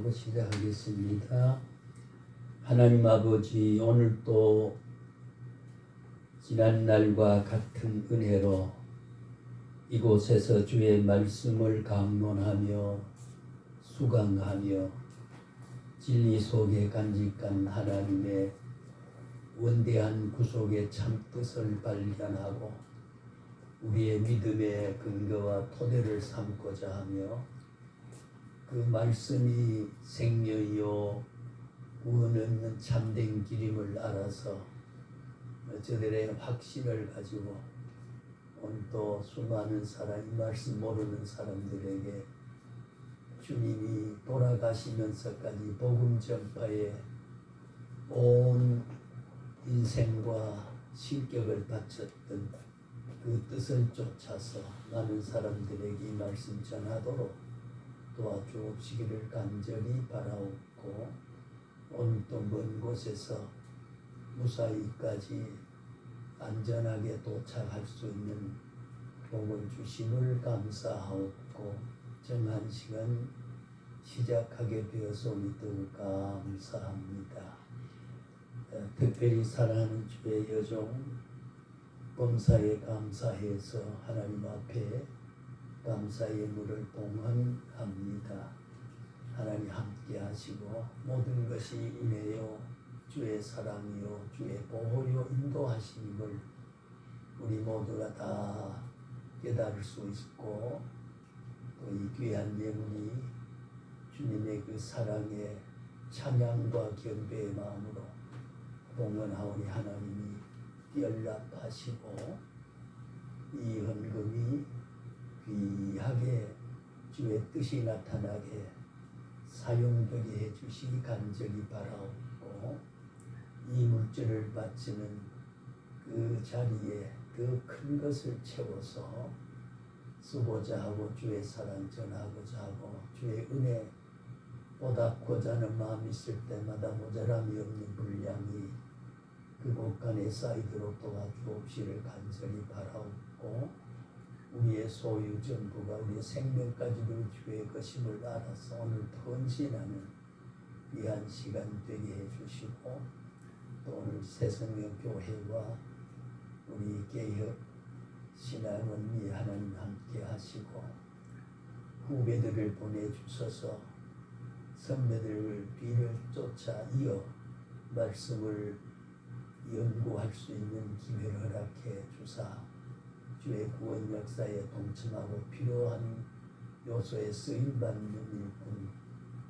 기도로 시작하겠습니다. 하나님 아버지, 오늘 또 지난날과 같은 은혜로 이곳에서 주의 말씀을 강론하며 수강하며 진리 속에 간직한 하나님의 원대한 구속의 참뜻을 발견하고 우리의 믿음의 근거와 토대를 삼고자 하며 그 말씀이 생명이요 구원 없는 참된 길임을 알아서 저들의 확신을 가지고 오늘 또 수많은 사람, 이 말씀 모르는 사람들에게 주님이 돌아가시면서까지 복음 전파에 온 인생과 신격을 바쳤던 그 뜻을 쫓아서 많은 사람들에게 이 말씀 전하도록 도와주옵시기를 간절히 바라옵고, 오늘 또 먼 곳에서 무사히까지 안전하게 도착할 수 있는 복을 주심을 감사하옵고, 정한 시간 시작하게 되어서 믿음 감사합니다. 특별히 사랑하는 주의 여종 범사에 감사해서 하나님 앞에 감사의 물을 봉헌합니다. 하나님 함께 하시고 모든 것이 은혜요 주의 사랑이요 주의 보호요 인도하심을 우리 모두가 다 깨달을 수 있고, 또 이 귀한 예물이 주님의 그 사랑의 찬양과 경배의 마음으로 봉헌하오니 하나님이 연락하시고 이 헌금이 귀하게 주의 뜻이 나타나게 사용되게 해주시기 간절히 바라옵고, 이 물질을 바치는 그 자리에 더 큰 것을 채워서 쓰고자 하고 주의 사랑 전하고자 하고 주의 은혜 보답고자 하는 마음이 있을 때마다 모자람이 없는 분량이 그 곳간에 쌓이도록 도와주옵시기를 간절히 바라옵고, 우리의 소유 전부가 우리의 생명까지도 주의 것임을 알아서 오늘 헌신하는 귀한 시간 되게 해주시고, 또 오늘 새생명교회와 우리 개혁 신앙원리 하나님 함께 하시고 후배들을 보내주셔서 선배들을 뒤를 쫓아 이어 말씀을 연구할 수 있는 기회를 허락해 주사 주의 구원 역사에 동참하고 필요한 요소에 쓰임받는 일꾼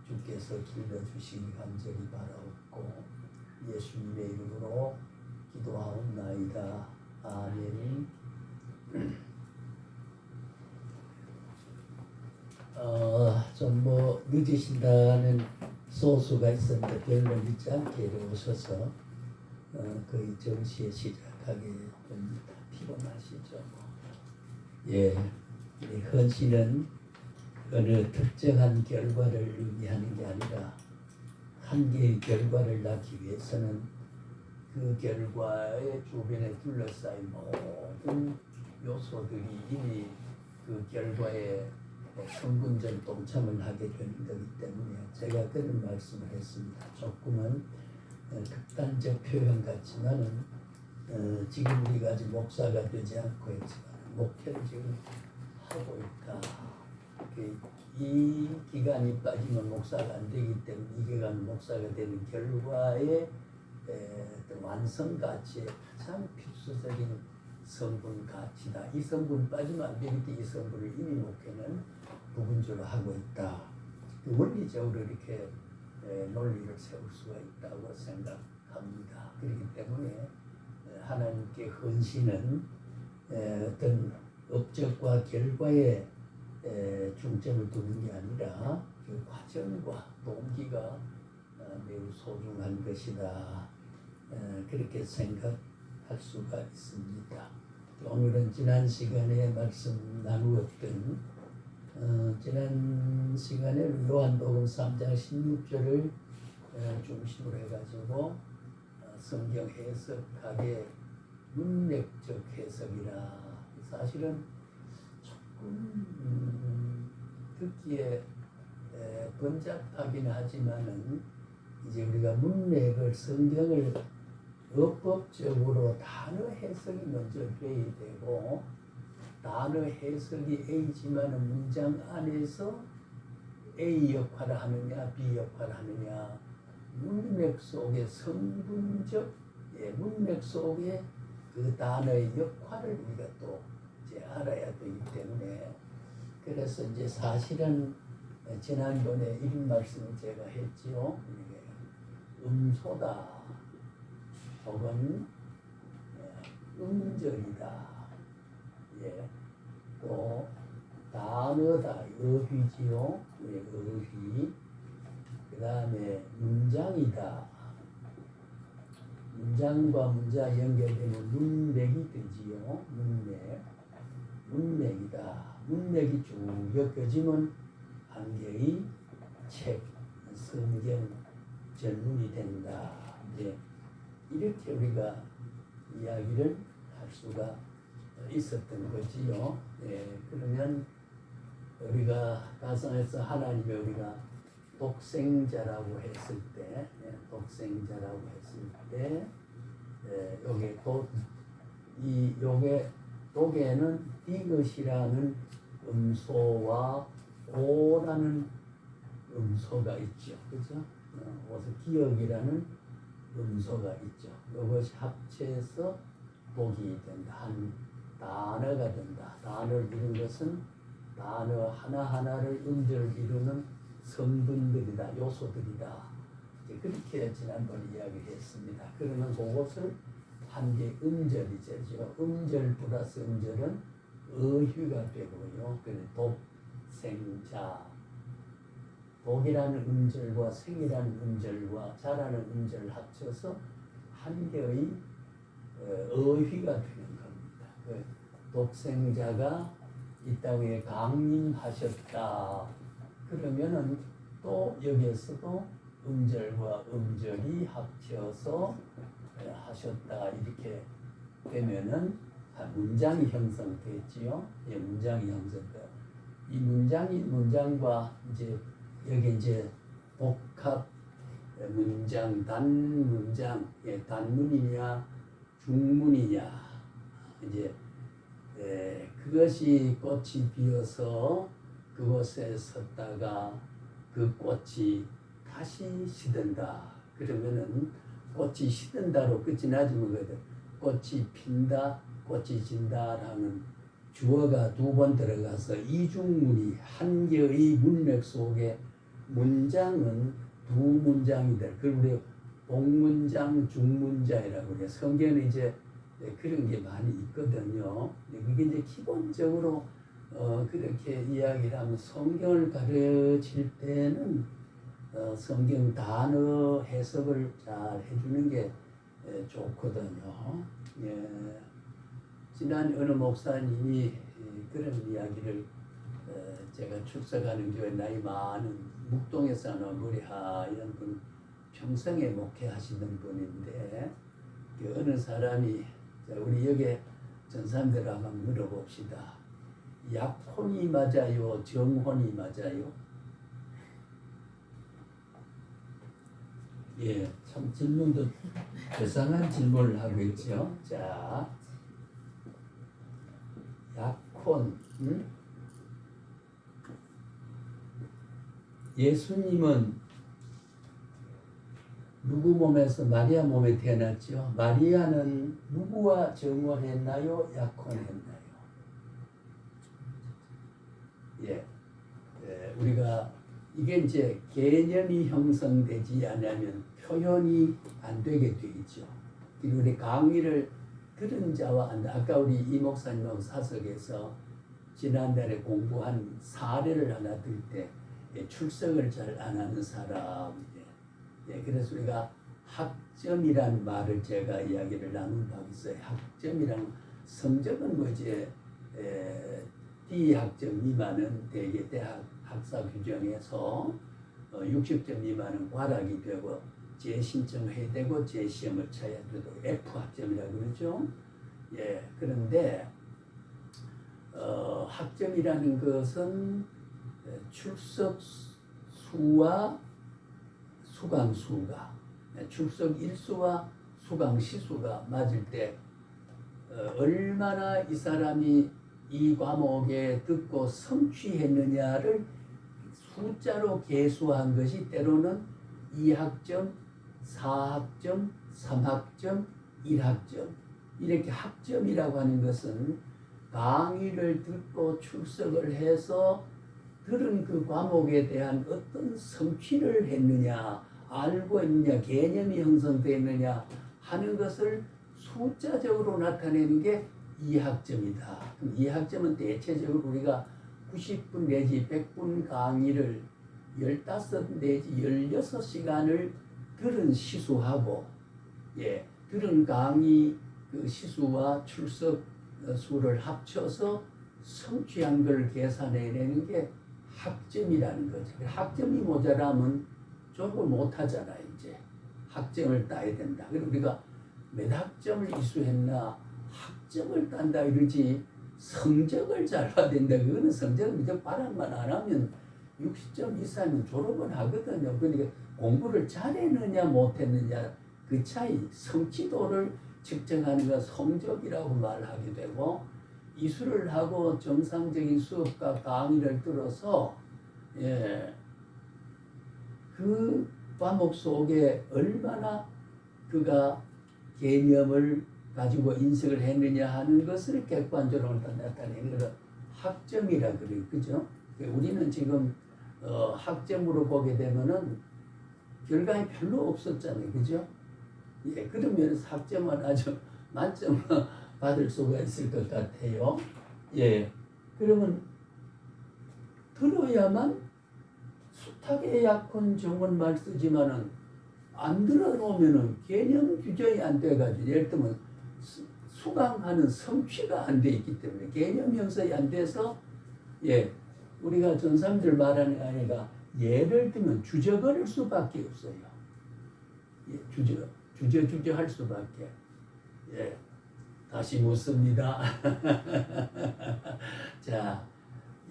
주께서 길러주시기 간절히 바라옵고, 예수님의 이름으로 기도하옵나이다. 아멘. 좀 늦으신다는 소수가 있었는데 별로 늦지 않게 오셔서 거의 정시에 시작하게 됩니다. 피곤하시죠? 예, 헌신은 어느 특정한 결과를 의미하는 게 아니라 한 개의 결과를 낳기 위해서는 그 결과의 주변에 둘러싸인 모든 요소들이 이미 그 결과에 성분적 동참을 하게 되는 거기 때문에 제가 그런 말씀을 했습니다. 조금은 극단적 표현 같지만은 지금 우리가 아직 목사가 되지 않고 있지만 목회를 지금 하고 있다. 이 기간이 빠지면 목사가 안 되기 때문에 이 기간 목사가 되는 결과의 완성 가치에 가장 필수적인 성분 가치다. 이 성분 빠지면 안 되기 때문에 이 성분을 이미 목회는 부분적으로 하고 있다. 원리적으로 이렇게 논리를 세울 수가 있다고 생각합니다. 그렇기 때문에 하나님께 헌신은 어떤 업적과 결과에 중점을 두는 게 아니라 그 과정과 동기가 매우 소중한 것이다. 그렇게 생각할 수가 있습니다. 오늘은 지난 시간에 말씀 나누었던 지난 시간에 요한복음 3장 16절을 중심으로 해가지고 성경 해석학의 문맥적 해석이라, 사실은 조금 듣기에 번잡하긴 하지만은 이제 우리가 문맥을 성경을 어법적으로 단어 해석이 먼저 돼야 되고 단어 해석이 A지만은 문장 안에서 A 역할을 하느냐 B 역할을 하느냐 문맥 속의 성분적 문맥 속에 그 단어의 역할을 우리가 또 이제 알아야 되기 때문에 그래서 이제 사실은 지난번에 이런 말씀을 제가 했지요. 음소다 혹은 음절이다. 예. 또 단어다 어휘지요. 어휘. 그 다음에 문장이다. 문장과 문장 연결되면 문맥이 되지요. 문맥이다. 문맥이 쭉 엮여지면 한 개의 책, 성경 전문이 된다. 이제 이렇게 우리가 이야기를 할 수가 있었던 거지요. 예, 그러면 우리가 가상에서 하나님의 우리가 독생자라고 했을 때, 독생자라고 했을 때, 요게 요게 독에는 디귿이라는 음소와 오라는 음소가 있죠, 그죠? 그래서 기억이라는 음소가 있죠. 이것이 합쳐서 독이 된다. 한 단어가 된다. 단어를 이룬 것은 단어 하나하나를 음절을 이루는 성분들이다. 요소들이다. 이제 그렇게 지난번에 이야기했습니다. 그러면 그것을 한 개 음절이죠. 음절 플러스 음절은 어휘가 되고요. 그래서 독생자 독이라는 음절과 생이라는 음절과 자라는 음절을 합쳐서 한 개의 어휘가 되는 겁니다. 그 독생자가 이 땅에 강림하셨다. 그러면은 또 여기에서도 음절과 음절이 합쳐서 하셨다. 이렇게 되면은 문장이 형성됐지요. 예, 문장이 형성돼. 이 문장과 이제 여기 이제 복합 문장, 단문장, 단문이냐, 중문이냐, 이제 그것이 꽃이 피어서 그곳에 섰다가 그 꽃이 다시 시든다. 그러면은 꽃이 시든다로 끝이 나지 뭐거든. 꽃이 핀다, 꽃이 진다라는 주어가 두 번 들어가서 이중문이 한 개의 문맥 속에 문장은 두 문장이다. 그리고 복문장, 중문장이라고 그래요. 성경에 이제 그런 게 많이 있거든요. 그게 이제 기본적으로 그렇게 이야기를 하면 성경을 가르칠 때는 성경 단어 해석을 잘 해주는 게 좋거든요. 예. 지난 어느 목사님이 그런 이야기를 제가 출석하는 교회 나이 많은 묵동에 사는 머리 하얀 분 평생에 목회하시는 분인데 어느 사람이 우리 여기 전사님들 한번 물어봅시다. 약혼이 맞아요? 정혼이 맞아요? 예, 참 질문도 이상한 질문을 하고 있죠. 자, 약혼. 예수님은 누구 몸에서 마리아 몸에 태어났죠? 마리아는 누구와 정혼했나요? 약혼했나요? 예, 우리가 이게 이제 개념이 형성되지 않으면 표현이 안 되게 되죠. 우리 강의를 들은 자와 아까 우리 이 목사님하고 사석에서 지난달에 공부한 사례를 하나 들 때 출석을 잘 안 하는 사람. 그래서 우리가 학점이란 말을 제가 이야기를 나눈 바가 있어요. 학점이란 성적은 뭐 이제 D학점 미만은 대개 대학 학사 규정에서 60점 미만은 과락이 되고 재신청해야 되고 재시험을 쳐야 되고 F학점이라고 그러죠. 예, 그런데 학점이라는 것은 출석 수와 수강수가 출석 일수와 수강 시수가 맞을 때 얼마나 이 사람이 이 과목에 듣고 성취했느냐를 숫자로 계수한 것이 때로는 2학점, 4학점, 3학점, 1학점 이렇게 학점이라고 하는 것은 강의를 듣고 출석을 해서 들은 그 과목에 대한 어떤 성취를 했느냐, 알고 있느냐, 개념이 형성되느냐 하는 것을 숫자적으로 나타내는 게 2학점이다. 그럼 2학점은 대체적으로 우리가 90분 내지 100분 강의를 15 내지 16시간을 들은 시수하고 들은 강의 그 시수와 출석 수를 합쳐서 성취한 걸 계산해내는 게 학점이라는 거죠. 학점이 모자라면 졸업을 못하잖아요. 이제 학점을 따야 된다. 그래서 우리가 몇 학점을 이수했나 학점을 딴다 이러지 성적을 잘 봐야 된다. 그거는 성적을 무조건 발악만 안 하면 60점 이상이면 졸업은 하거든요. 그러니까 공부를 잘했느냐 못했느냐 그 차이 성취도를 측정하는 건 성적이라고 말하게 되고 이수를 하고 정상적인 수업과 강의를 들어서 그 과목 속에 얼마나 그가 개념을 가지고 인식을 했느냐 하는 것을 객관적으로 나타내는 것을 학점이라 그래요. 그죠? 우리는 지금 학점으로 보게 되면은 결과에 별로 없었잖아요. 그죠? 그러면 학점은 아주 만점을 받을 수가 있을 것 같아요. 그러면 들어야만 수탁의 약혼 정원말 쓰지만은 안 들어놓으면은 개념 규정이 안 돼가지고 예를 들면 수강하는 성취가 안 돼 있기 때문에 개념 형성이 안 돼서 우리가 전사님들 말하는 게 아니라 예를 들면 주저거릴 수밖에 없어요. 주저 할 수밖에. 다시 묻습니다. 자,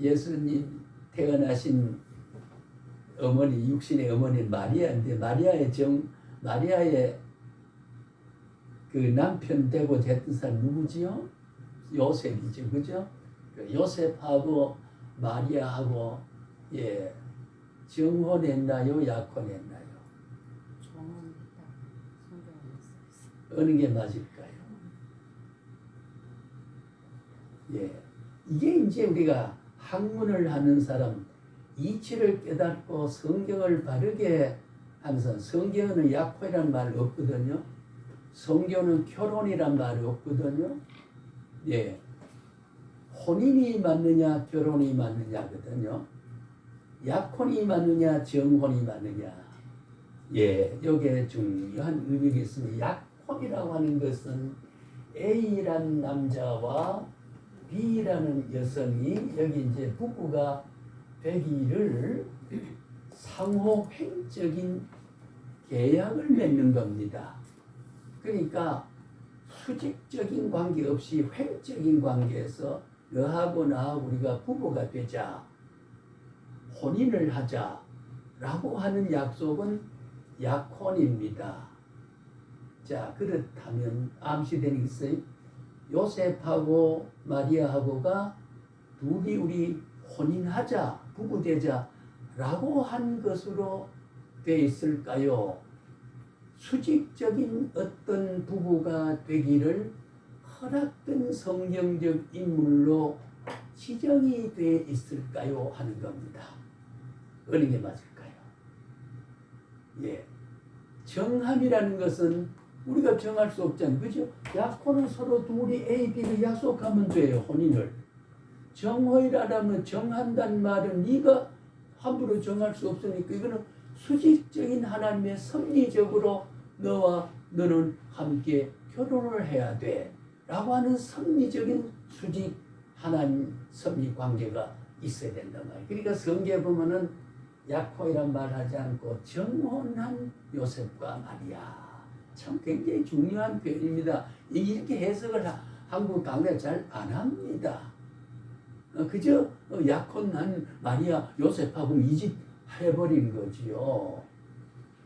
예수님 태어나신 어머니, 육신의 어머니는 마리아인데 마리아의 그 남편 되고자 했던 사람 누구지요? 요셉이죠, 그죠? 요셉하고 마리아하고 정혼했나요, 약혼했나요? 정혼했다. 성경에 있어. 어느 게 맞을까요? 이게 이제 우리가 학문을 하는 사람, 이치를 깨닫고 성경을 바르게 하면서 성경은 약혼이란 말 없거든요. 성경은 결혼이란 말이 없거든요. 혼인이 맞느냐 결혼이 맞느냐거든요. 약혼이 맞느냐 정혼이 맞느냐. 여기에 중요한 의미가 있습니다. 약혼이라고 하는 것은 A라는 남자와 B라는 여성이 여기 이제 부부가 되기를 상호 횡적인 계약을 맺는 겁니다. 그러니까 수직적인 관계 없이 횡적인 관계에서 너하고 나하고 우리가 부부가 되자, 혼인을 하자라고 하는 약속은 약혼입니다. 자, 그렇다면 암시되는 게 있어요. 요셉하고 마리아하고가 둘이 우리 혼인하자, 부부 되자라고 한 것으로 돼 있을까요? 수직적인 어떤 부부가 되기를 허락된 성경적 인물로 지정이 돼 있을까요? 하는 겁니다. 어느 게 맞을까요? 정함이라는 것은 우리가 정할 수 없잖아요. 그죠? 약혼은 서로 둘이 A, B를 약속하면 돼요. 혼인을. 정허이라면 정한다는 말은 네가 함부로 정할 수 없으니까 이거는 수직적인 하나님의 섭리적으로 너와 너는 함께 결혼을 해야 돼 라고 하는 섭리적인 수직 하나님 섭리 관계가 있어야 된단 말이에요. 그러니까 성경에 보면은 약혼이란 말 하지 않고 정혼한 요셉과 마리아, 참 굉장히 중요한 표현입니다. 이렇게 해석을 한국 강대 잘 안 합니다. 그저 약혼한 마리아 요셉하고 이 집 해버린 거지요.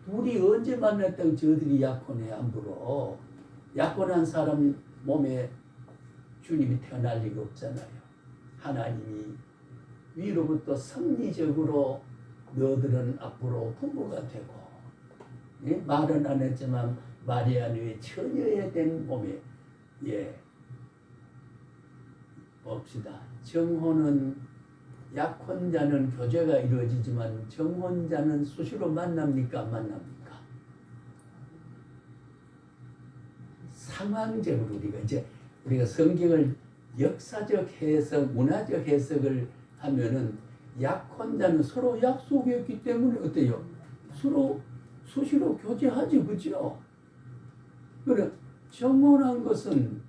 둘이 언제 만났다고 저들이 약혼해 함부로. 약혼한 사람 몸에 주님이 태어날 리가 없잖아요. 하나님이 위로부터 섭리적으로 너들은 앞으로 부부가 되고, 예? 말은 안 했지만 마리아는 처녀에 된 몸에, 예, 봅시다. 정혼은 약혼자는 교제가 이루어지지만 정혼자는 수시로 만납니까 안 만납니까? 상황적으로 우리가 성경을 역사적 해석, 문화적 해석을 하면은 약혼자는 서로 약속했기 때문에 어때요? 서로 수시로 교제하지, 그죠? 그래, 정혼한 것은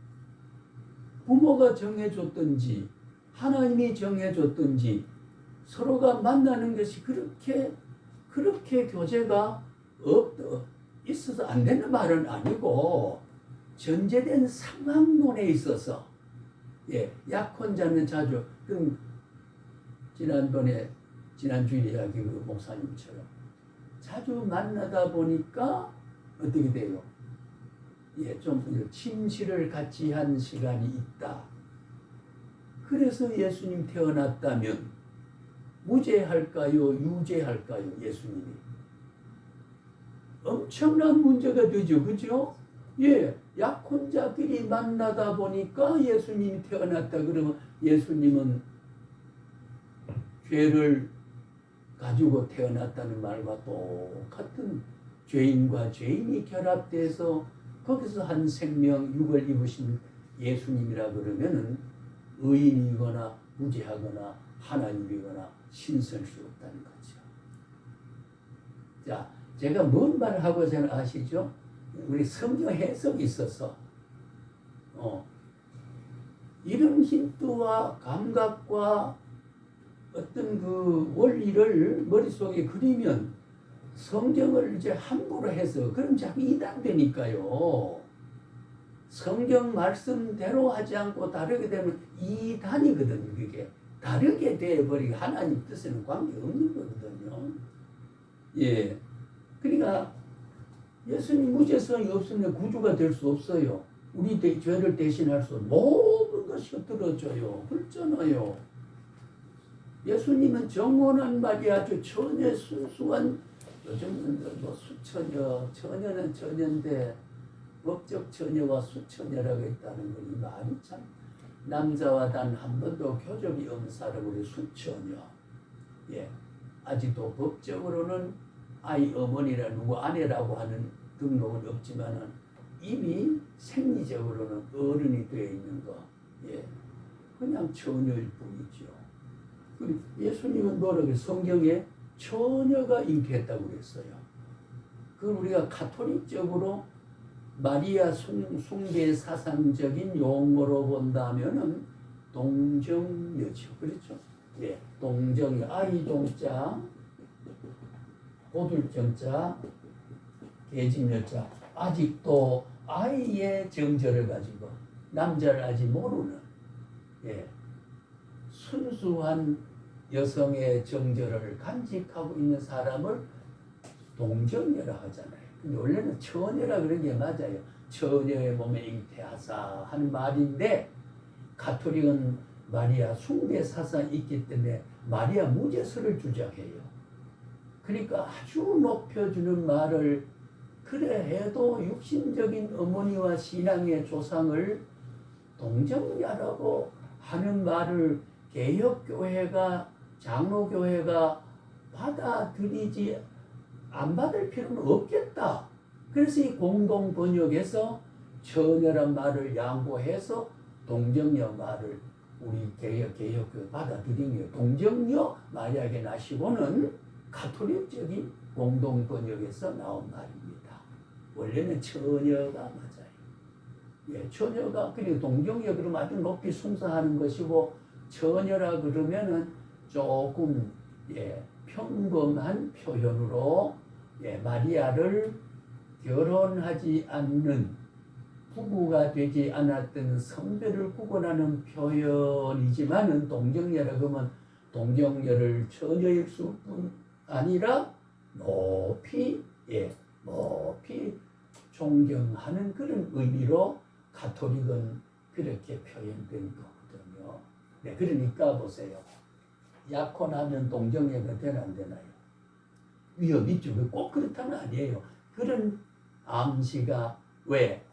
부모가 정해줬든지 하나님이 정해줬든지 서로가 만나는 것이 그렇게 교제가 있어서 안 되는 말은 아니고, 전제된 상황론에 있어서, 예, 약혼자는 자주, 그럼 지난주에 이야기 그 목사님처럼 자주 만나다 보니까 어떻게 돼요? 예, 좀 침실을 같이 한 시간이 있다. 그래서 예수님 태어났다면 무죄할까요? 유죄할까요? 예수님이. 엄청난 문제가 되죠. 그죠? 예, 약혼자끼리 만나다 보니까 예수님이 태어났다. 그러면 예수님은 죄를 가지고 태어났다는 말과 똑같은, 죄인과 죄인이 결합돼서 거기서 한 생명, 육을 입으신 예수님이라 그러면은 의인이거나 무죄하거나 하나님이거나 신설 수 없다는 거죠. 자, 제가 뭔 말을 하고자 아시죠? 우리 성경 해석이 있어서 이런 힌트와 감각과 어떤 그 원리를 머릿속에 그리면 성경을 이제 함부로 해서 그럼 자꾸 이단되니까요. 성경 말씀대로 하지 않고 다르게 되면 이단이거든요. 그게 다르게 되어버리고 하나님 뜻에는 관계없는 거거든요. 예, 그러니까 예수님 무죄성이 없으면 구주가 될 수 없어요. 우리 죄를 대신할 수 모든 것이 흩어져요. 그렇잖아요. 예수님은 정혼한 말이 아주 처녀 순수한, 요즘은 뭐 수처녀, 처녀는 처녀인데 법적 처녀와 수처녀라고 했다는 건 이 말이 참, 남자와 단 한 번도 교접이 없는 사람으로 수처녀. 예, 아직도 법적으로는 아이 어머니라 누구 아내라고 하는 등록은 없지만은 이미 생리적으로는 어른이 되어 있는 거. 예, 그냥 처녀일 뿐이죠. 예수님은 뭐라고 해요? 성경에 처녀가 잉태했다고 그랬어요. 그걸 우리가 가톨릭적으로 마리아 숭배 사상적인 용어로 본다면은 동정녀죠. 그렇죠? 예, 동정녀, 아이 동자, 고들 정자, 계집녀자, 아직도 아이의 정절을 가지고 남자를 아직 모르는, 예, 순수한 여성의 정절을 간직하고 있는 사람을 동정녀라 하잖아요. 근데 원래는 처녀라 그런 게 맞아요. 처녀의 몸에 잉태하사 하는 말인데, 가톨릭은 마리아 숭배 사상이 있기 때문에 마리아 무죄설을 주장해요. 그러니까 아주 높여주는 말을, 그래 해도 육신적인 어머니와 신앙의 조상을 동정녀라고 하는 말을 개혁교회가, 장로교회가 받아들이지 안 받을 필요는 없겠다. 그래서 이 공동 번역에서 처녀란 말을 양보해서 동정녀 말을 우리 개혁교회 받아들인 거예요. 동정녀 마리아에게 나시고는 가톨릭적인 공동 번역에서 나온 말입니다. 원래는 처녀가 맞아요. 예, 처녀가, 그리고 동정녀 그러면 아주 높이 숭상하는 것이고, 처녀라 그러면은 조금, 예, 평범한 표현으로, 예, 마리아를 결혼하지 않는, 부부가 되지 않았던 성별을 구분하는 표현이지만은 동정녀라 그러면 동정녀를 처녀일 수뿐 아니라 높이 높이 존경하는 그런 의미로 가톨릭은 그렇게 표현된 거거든요. 네, 그러니까 보세요. 약혼하면 동정예가 되나 안 되나요? 위협이 있죠. 꼭 그렇다는 아니에요. 그런 암시가 왜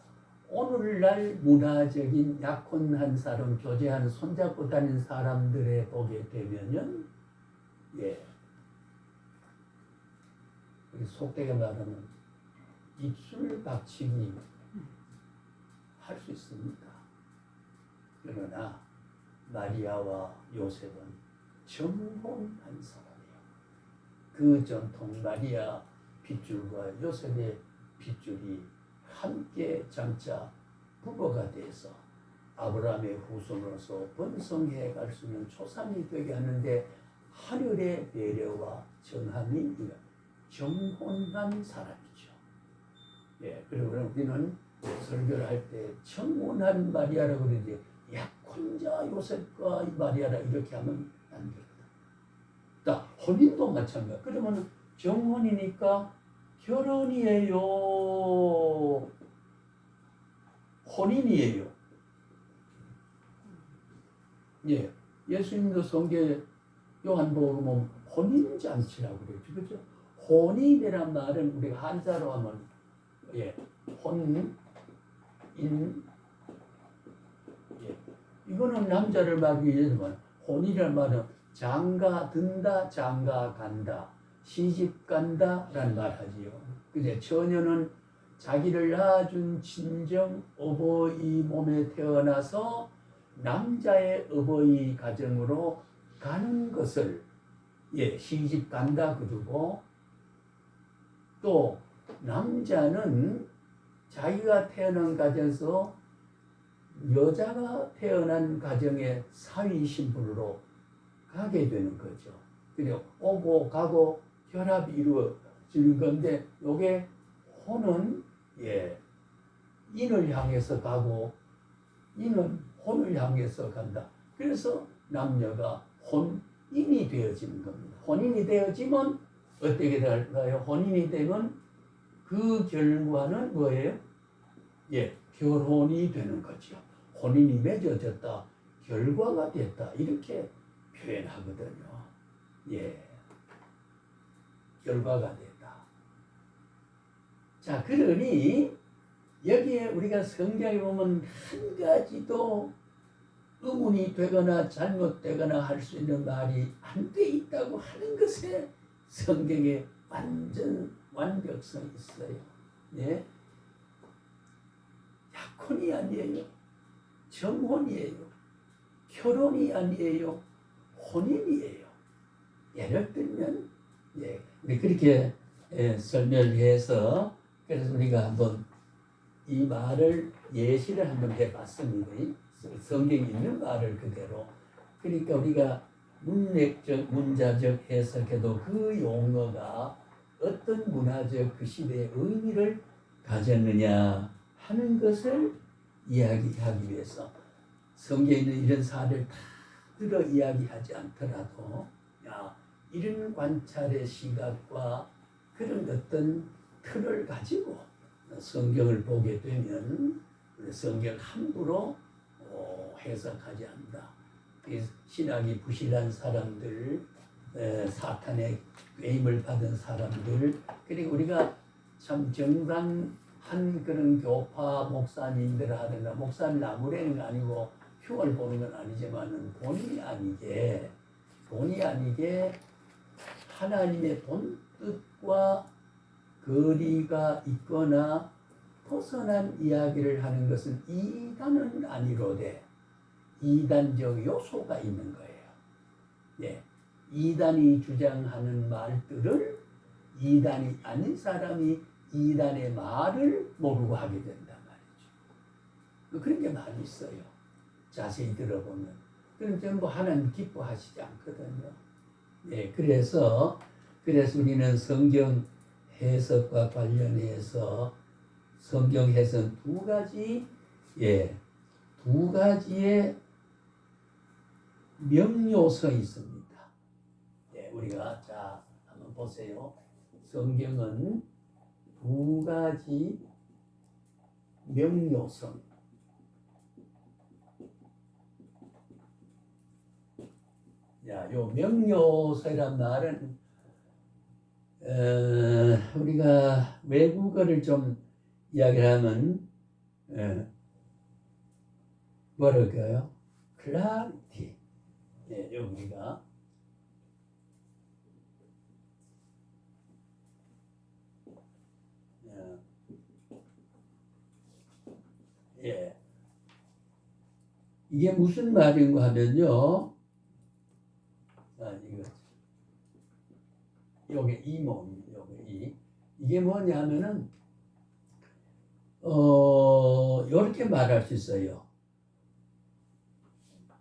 오늘날 문화적인 약혼한 사람, 교제하는 손잡고 다니는 사람들에 보게 되면은 우리 속되게 말하면 입술 박치기 할 수 있습니다. 그러나 마리아와 요셉은 정혼한 사람이에요. 그 전통 마리아 핏줄과 요셉의 핏줄이 함께 장차 부부가 돼서 아브라함의 후손으로서 번성해 갈 수 있는 초상이 되게 하는데 하늘의 배려와 정함이 정혼한 사람이죠. 그리고 우리는 설교를 할 때 정혼한 마리아라고 그러지 약혼자 요셉과 마리아라 이렇게 하면 안 되거든. 혼인도 마찬가지야. 그러면 정혼이니까 결혼이에요, 혼인이에요. 예수님도 성경에 요한복음 보면 혼인잔치라고 그러죠. 그죠? 혼인이란 말은 우리가 한자로 하면 혼인 이거는 남자를 말하기 위해서만 혼이라는 말은 장가 든다, 장가 간다, 시집 간다라는 말 하지요. 근데 처녀는 자기를 낳아준 친정 어버이 몸에 태어나서 남자의 어버이 가정으로 가는 것을 시집 간다 그러고, 또 남자는 자기가 태어난 가정에서 여자가 태어난 가정의 사위 신분으로 가게 되는 거죠. 그리고 오고 가고 결합이 이루어지는 건데, 요게 혼은 인을 향해서 가고 인은 혼을 향해서 간다. 그래서 남녀가 혼인이 되어지는 겁니다. 혼인이 되어지면 어떻게 될까요? 혼인이 되면 그 결과는 뭐예요? 결혼이 되는 거죠. 혼인이 맺어졌다, 결과가 됐다, 이렇게 표현하거든요. 결과가 됐다. 자, 그러니 여기에 우리가 성경에 보면 한 가지도 의문이 되거나 잘못되거나 할 수 있는 말이 안 돼 있다고 하는 것에 성경에 완전 완벽성이 있어요. 약혼이 아니에요. 정혼이에요. 결혼이 아니에요. 혼인이에요. 예를 들면 우리 그렇게 설명해서, 그래서 우리가 한번 이 말을 예시를 한번 해봤습니다. 성경에 있는 말을 그대로. 그러니까 우리가 문맥적, 문자적 해석해도 그 용어가 어떤 문화적 그 시대의 의미를 가졌느냐 하는 것을 이야기하기 위해서 성경에 있는 이런 사례를 다 들어 이야기하지 않더라도 이런 관찰의 시각과 그런 어떤 틀을 가지고 성경을 보게 되면 성경을 함부로 해석하지 않는다. 신학이 부실한 사람들, 사탄의 꾀임을 받은 사람들, 그리고 우리가 참 정당한 그런 교파 목사님들 하든가, 목사님 아무래는 아니고 흉을 보는 건 아니지만은 본의 아니게 하나님의 본뜻과 거리가 있거나 벗어난 이야기를 하는 것은 이단은 아니로되 이단적 요소가 있는 거예요. 이단이 주장하는 말들을 이단이 아닌 사람이 이단의 말을 모르고 하게 된단 말이죠. 그런 게 많이 있어요. 자세히 들어보면. 그럼 전부 하나님 기뻐하시지 않거든요. 그래서 우리는 성경 해석과 관련해서 성경 해석 두 가지의 명요성이 있습니다. 우리가 자 한번 보세요. 성경은 두 가지 명료성. 야, 요 명료성이란 말은 우리가 외국어를 좀 이야기를 하면 뭐랄까요? clarity. 예, 여기가 예. 이게 무슨 말인가 하면요. 요게 이몸, 요게 이게 뭐냐면은 요렇게 말할 수 있어요.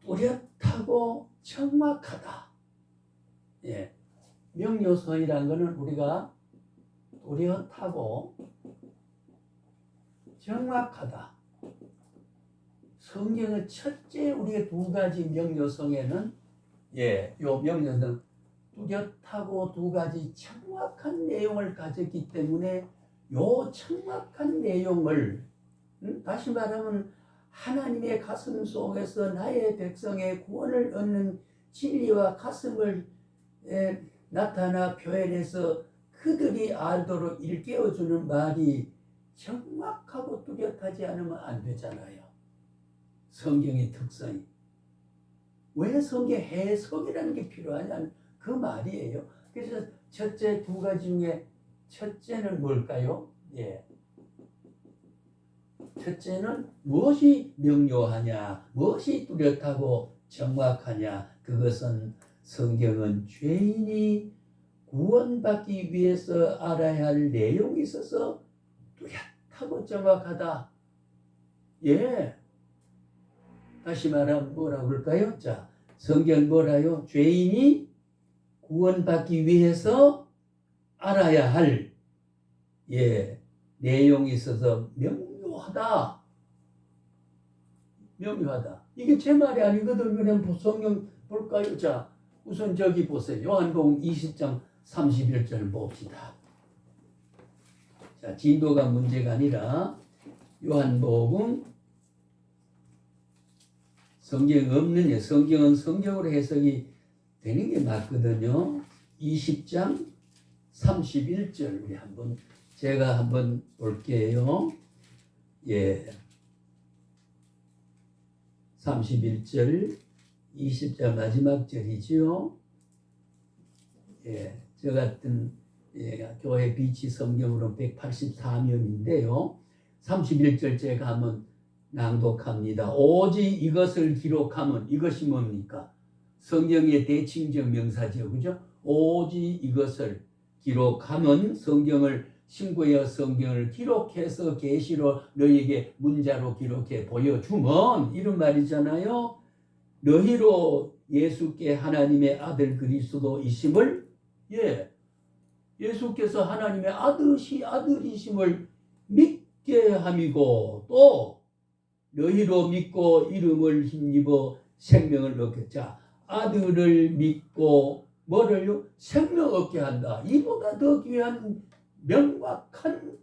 뚜렷하고 정확하다. 예. 명료성이란 거는 우리가 뚜렷하고 정확하다. 성경의 첫째 우리의 두 가지 명료성에는 요 명료성 뚜렷하고 두 가지 정확한 내용을 가졌기 때문에 요 정확한 내용을 다시 말하면 하나님의 가슴 속에서 나의 백성의 구원을 얻는 진리와 가슴을 나타나 표현해서 그들이 알도록 일깨워주는 말이 정확하고 뚜렷하지 않으면 안 되잖아요. 성경의 특성이. 왜 성경 해석이라는 게 필요하냐는 그 말이에요. 그래서 첫째 두 가지 중에 첫째는 뭘까요? 예. 첫째는 무엇이 명료하냐, 무엇이 뚜렷하고 정확하냐. 그것은 성경은 죄인이 구원받기 위해서 알아야 할 내용이 있어서 뚜렷하고 정확하다. 예. 다시 말하면 뭐라고 그럴까요? 자, 성경 뭐라요? 죄인이 구원받기 위해서 알아야 할 내용이 있어서 명료하다. 명료하다. 이게 제 말이 아니거든. 그냥 성경 볼까요? 자, 우선 저기 보세요. 요한복음 20장 31절 봅시다. 자, 진도가 문제가 아니라 요한복음 성경 없는 성경은 성경으로 해석이 되는 게 맞거든요. 20장 31절 우리 제가 한번 볼게요. 예. 31절 20장 마지막 절이지요. 예. 저 같은 교회 비치 성경으로 184면인데요. 31절 제가 한번 낭독합니다. 오직 이것을 기록하면 이것이 뭡니까? 성경의 대칭적 명사죠. 그죠? 오직 이것을 기록하면 성경을 신구의 성경을 기록해서 계시로 너희에게 문자로 기록해 보여주면 이런 말이잖아요. 너희로 예수께 하나님의 아들 그리스도이심을 예수께서 하나님의 아들이심을 믿게 함이고 또 너희로 믿고 이름을 힘입어 생명을 얻게. 자, 아들을 믿고 뭐를요? 생명 얻게 한다. 이보다 더 귀한 명확한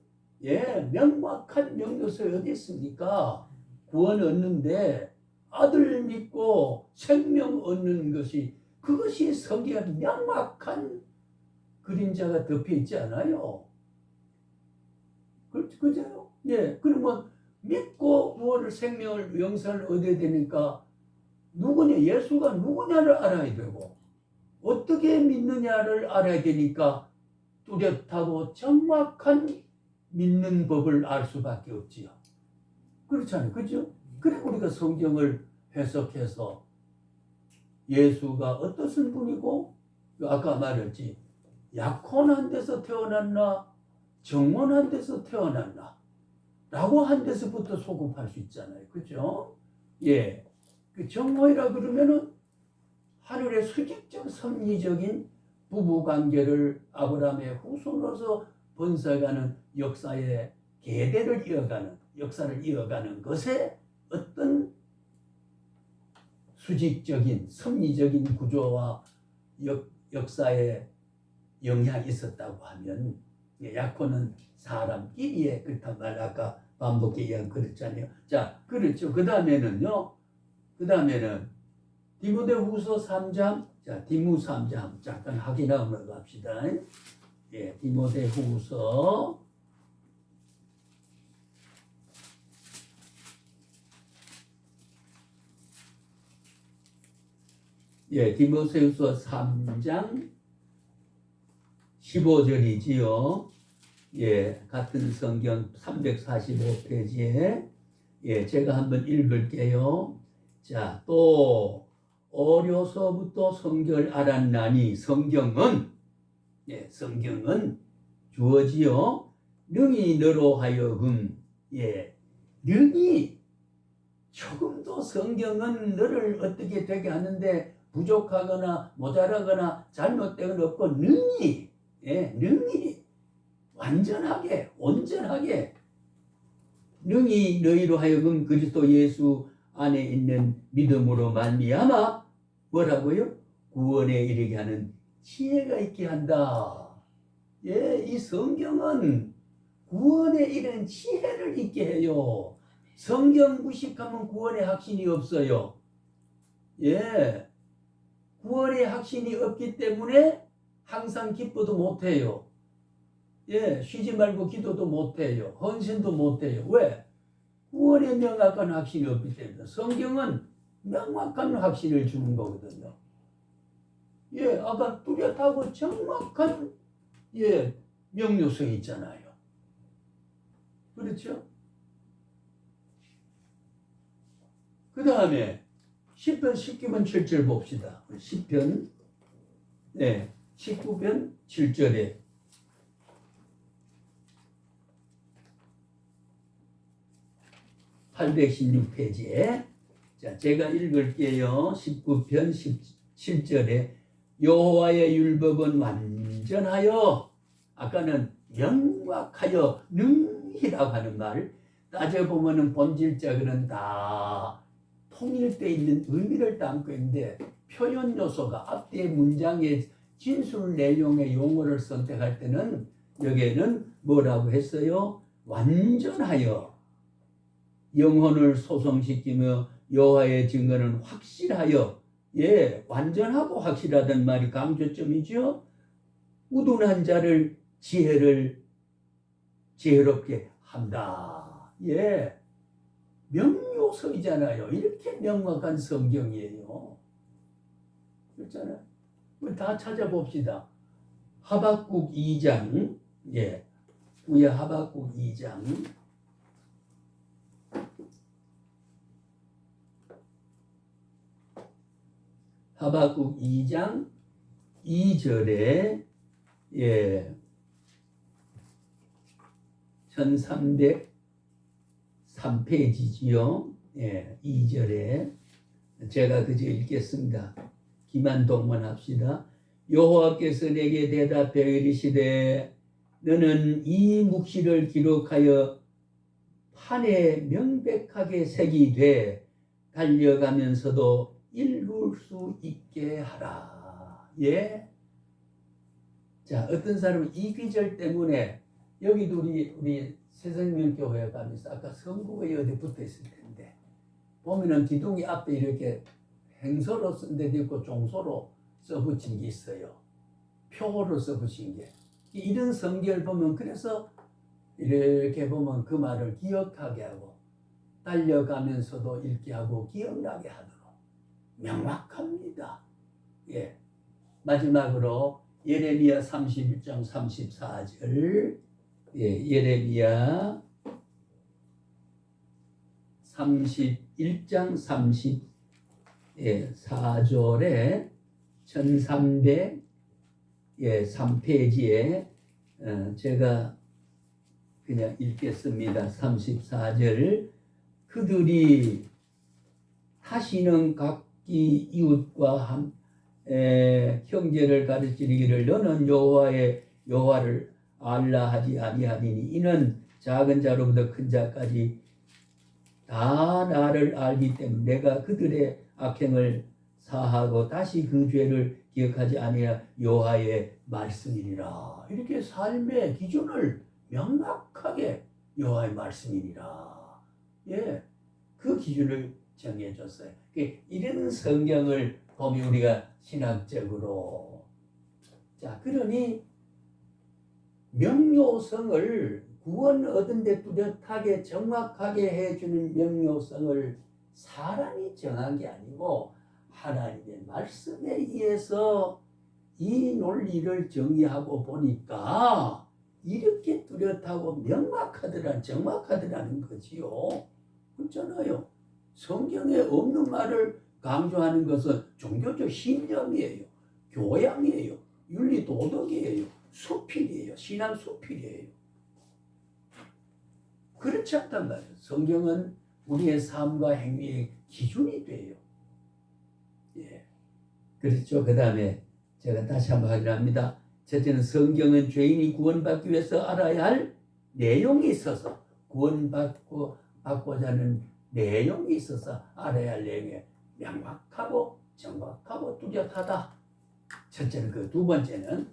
명료성이 어디 있습니까? 구원 얻는데 아들 믿고 생명 얻는 그것이 성경의 명확한 그림자가 덮여 있지 않아요? 그죠? 예. 그러면 믿고 구원을 생명을 영생을 얻어야 되니까 예수가 누구냐를 알아야 되고 어떻게 믿느냐를 알아야 되니까 뚜렷하고 정확한 믿는 법을 알 수밖에 없지요. 그렇잖아요. 그죠? 그래 우리가 성경을 해석해서 예수가 어떠신 분이고 아까 말했지 약혼한 데서 태어났나 정혼한 데서 태어났나 라고 한 데서부터 소급할 수 있잖아요. 그죠? 예. 그 정혼이라 그러면은 하늘의 수직적 섭리적인 부부 관계를 아브라함의 후손으로서 번성하는 역사의 계대를 이어가는 역사를 이어가는 것에 어떤 수직적인 섭리적인 구조와 역사의 영향이 있었다고 하면 약혼은 사람끼리의 그렇단 말 아까 반복해 이야기 그랬잖아요. 자, 그렇죠. 그 다음에는 디모데후서 3장, 자, 디모 3장 잠깐 확인하고 갑시다. 예, 디모데후서 디모데후서 3장 15절이지요. 같은 성경 345페이지에 제가 한번 읽을게요. 자, 또 어려서부터 성경을 알았나니 성경은 주어지요. 능히 너로 하여금 능히 조금도 성경은 너를 어떻게 되게 하는데 부족하거나 모자라거나 잘못된 건 없고 능히 완전하게 온전하게 능히 너희로 하여금 그리스도 예수 안에 있는 믿음으로 말미암아 뭐라고요? 구원에 이르게 하는 지혜가 있게 한다. 이 성경은 구원에 이르는 지혜를 있게 해요. 성경 무식하면 구원의 확신이 없어요. 구원의 확신이 없기 때문에 항상 기뻐도 못해요. 쉬지 말고 기도도 못해요. 헌신도 못해요. 왜? 구원에 명확한 확신이 없기 때문에. 성경은 명확한 확신을 주는 거거든요. 아까 뚜렷하고 정확한 명료성이 있잖아요. 그렇죠? 그 다음에 시편 19편 7절 봅시다. 시편 19편 7절에 (816페이지에) 자, 제가 읽을게요. 19편 17절에 여호와의 율법은 완전하여, 아까는 명확하여 능히라고 하는 말, 따져보면 본질적으로는 다 통일되어 있는 의미를 담고 있는데 표현 요소가 앞뒤의 문장의 진술 내용의 용어를 선택할 때는 여기에는 뭐라고 했어요? 완전하여 영혼을 소성시키며 여호와의 증거는 확실하여, 완전하고 확실하다는 말이 강조점이죠. 우둔한 자를 지혜롭게 한다. 명료성이잖아요. 이렇게 명확한 성경이에요. 그렇잖아요. 다 찾아봅시다. 하박국 2장, 우리 하박국 2장. 하박국 2장 2절에 1303페이지지요. 2절에 제가 그저 읽겠습니다. 기만동만 합시다. 여호와께서 내게 대답하여 이르시되 너는 이 묵시를 기록하여 판에 명백하게 새기되 달려가면서도 읽을 수 있게 하라. 자, 어떤 사람은 이 귀절 때문에 여기도 우리 새생명교회 가면서 아까 성구에 어디 붙어 있을 텐데 보면은 기둥이 앞에 이렇게 행서로 쓴 데도 있고 종소로 써붙인 게 있어요. 표로 써붙인 게. 이런 성경을 보면 그래서 이렇게 보면 그 말을 기억하게 하고 달려가면서도 읽게 하고 기억나게 하도록 명확합니다. 마지막으로 예레미야 31장 34절, 예레미야 31장 34절에 1303페이지에 제가 그냥 읽겠습니다. 34절. 그들이 다시는 각기 이웃과 형제를 가르치기를 너는 여호와를 알라 하지 아니하리니 이는 작은 자로부터 큰 자까지 다 나를 알기 때문에 내가 그들의 악행을 사하고 다시 그 죄를 기억하지 아니하 여호와의 말씀이니라. 이렇게 삶의 기준을 명확하게 여호와의 말씀이니라. 예, 그 기준을 정해줬어요. 이런 성경을 보면 우리가 신학적으로 자 그러니 명료성을 구원 얻은 데 뚜렷하게 정확하게 해주는 명료성을 사람이 정한 게 아니고 하나님의 말씀에 의해서 이 논리를 정의하고 보니까 이렇게 뚜렷하고 정확하더라는 거지요. 그렇잖아요. 성경에 없는 말을 강조하는 것은 종교적 신념이에요. 교양이에요. 윤리 도덕이에요. 수필이에요. 신앙 수필이에요. 그렇지 않단 말이에요. 성경은 우리의 삶과 행위의 기준이 돼요. 예. 그렇죠. 그 다음에 제가 다시 한번 확인합니다. 첫째는 성경은 죄인이 구원받기 위해서 알아야 할 내용이 있어서 구원받고자 하는 내용이 있어서 알아야 할 내용이 명확하고 정확하고 뚜렷하다. 첫째는 그 두 번째는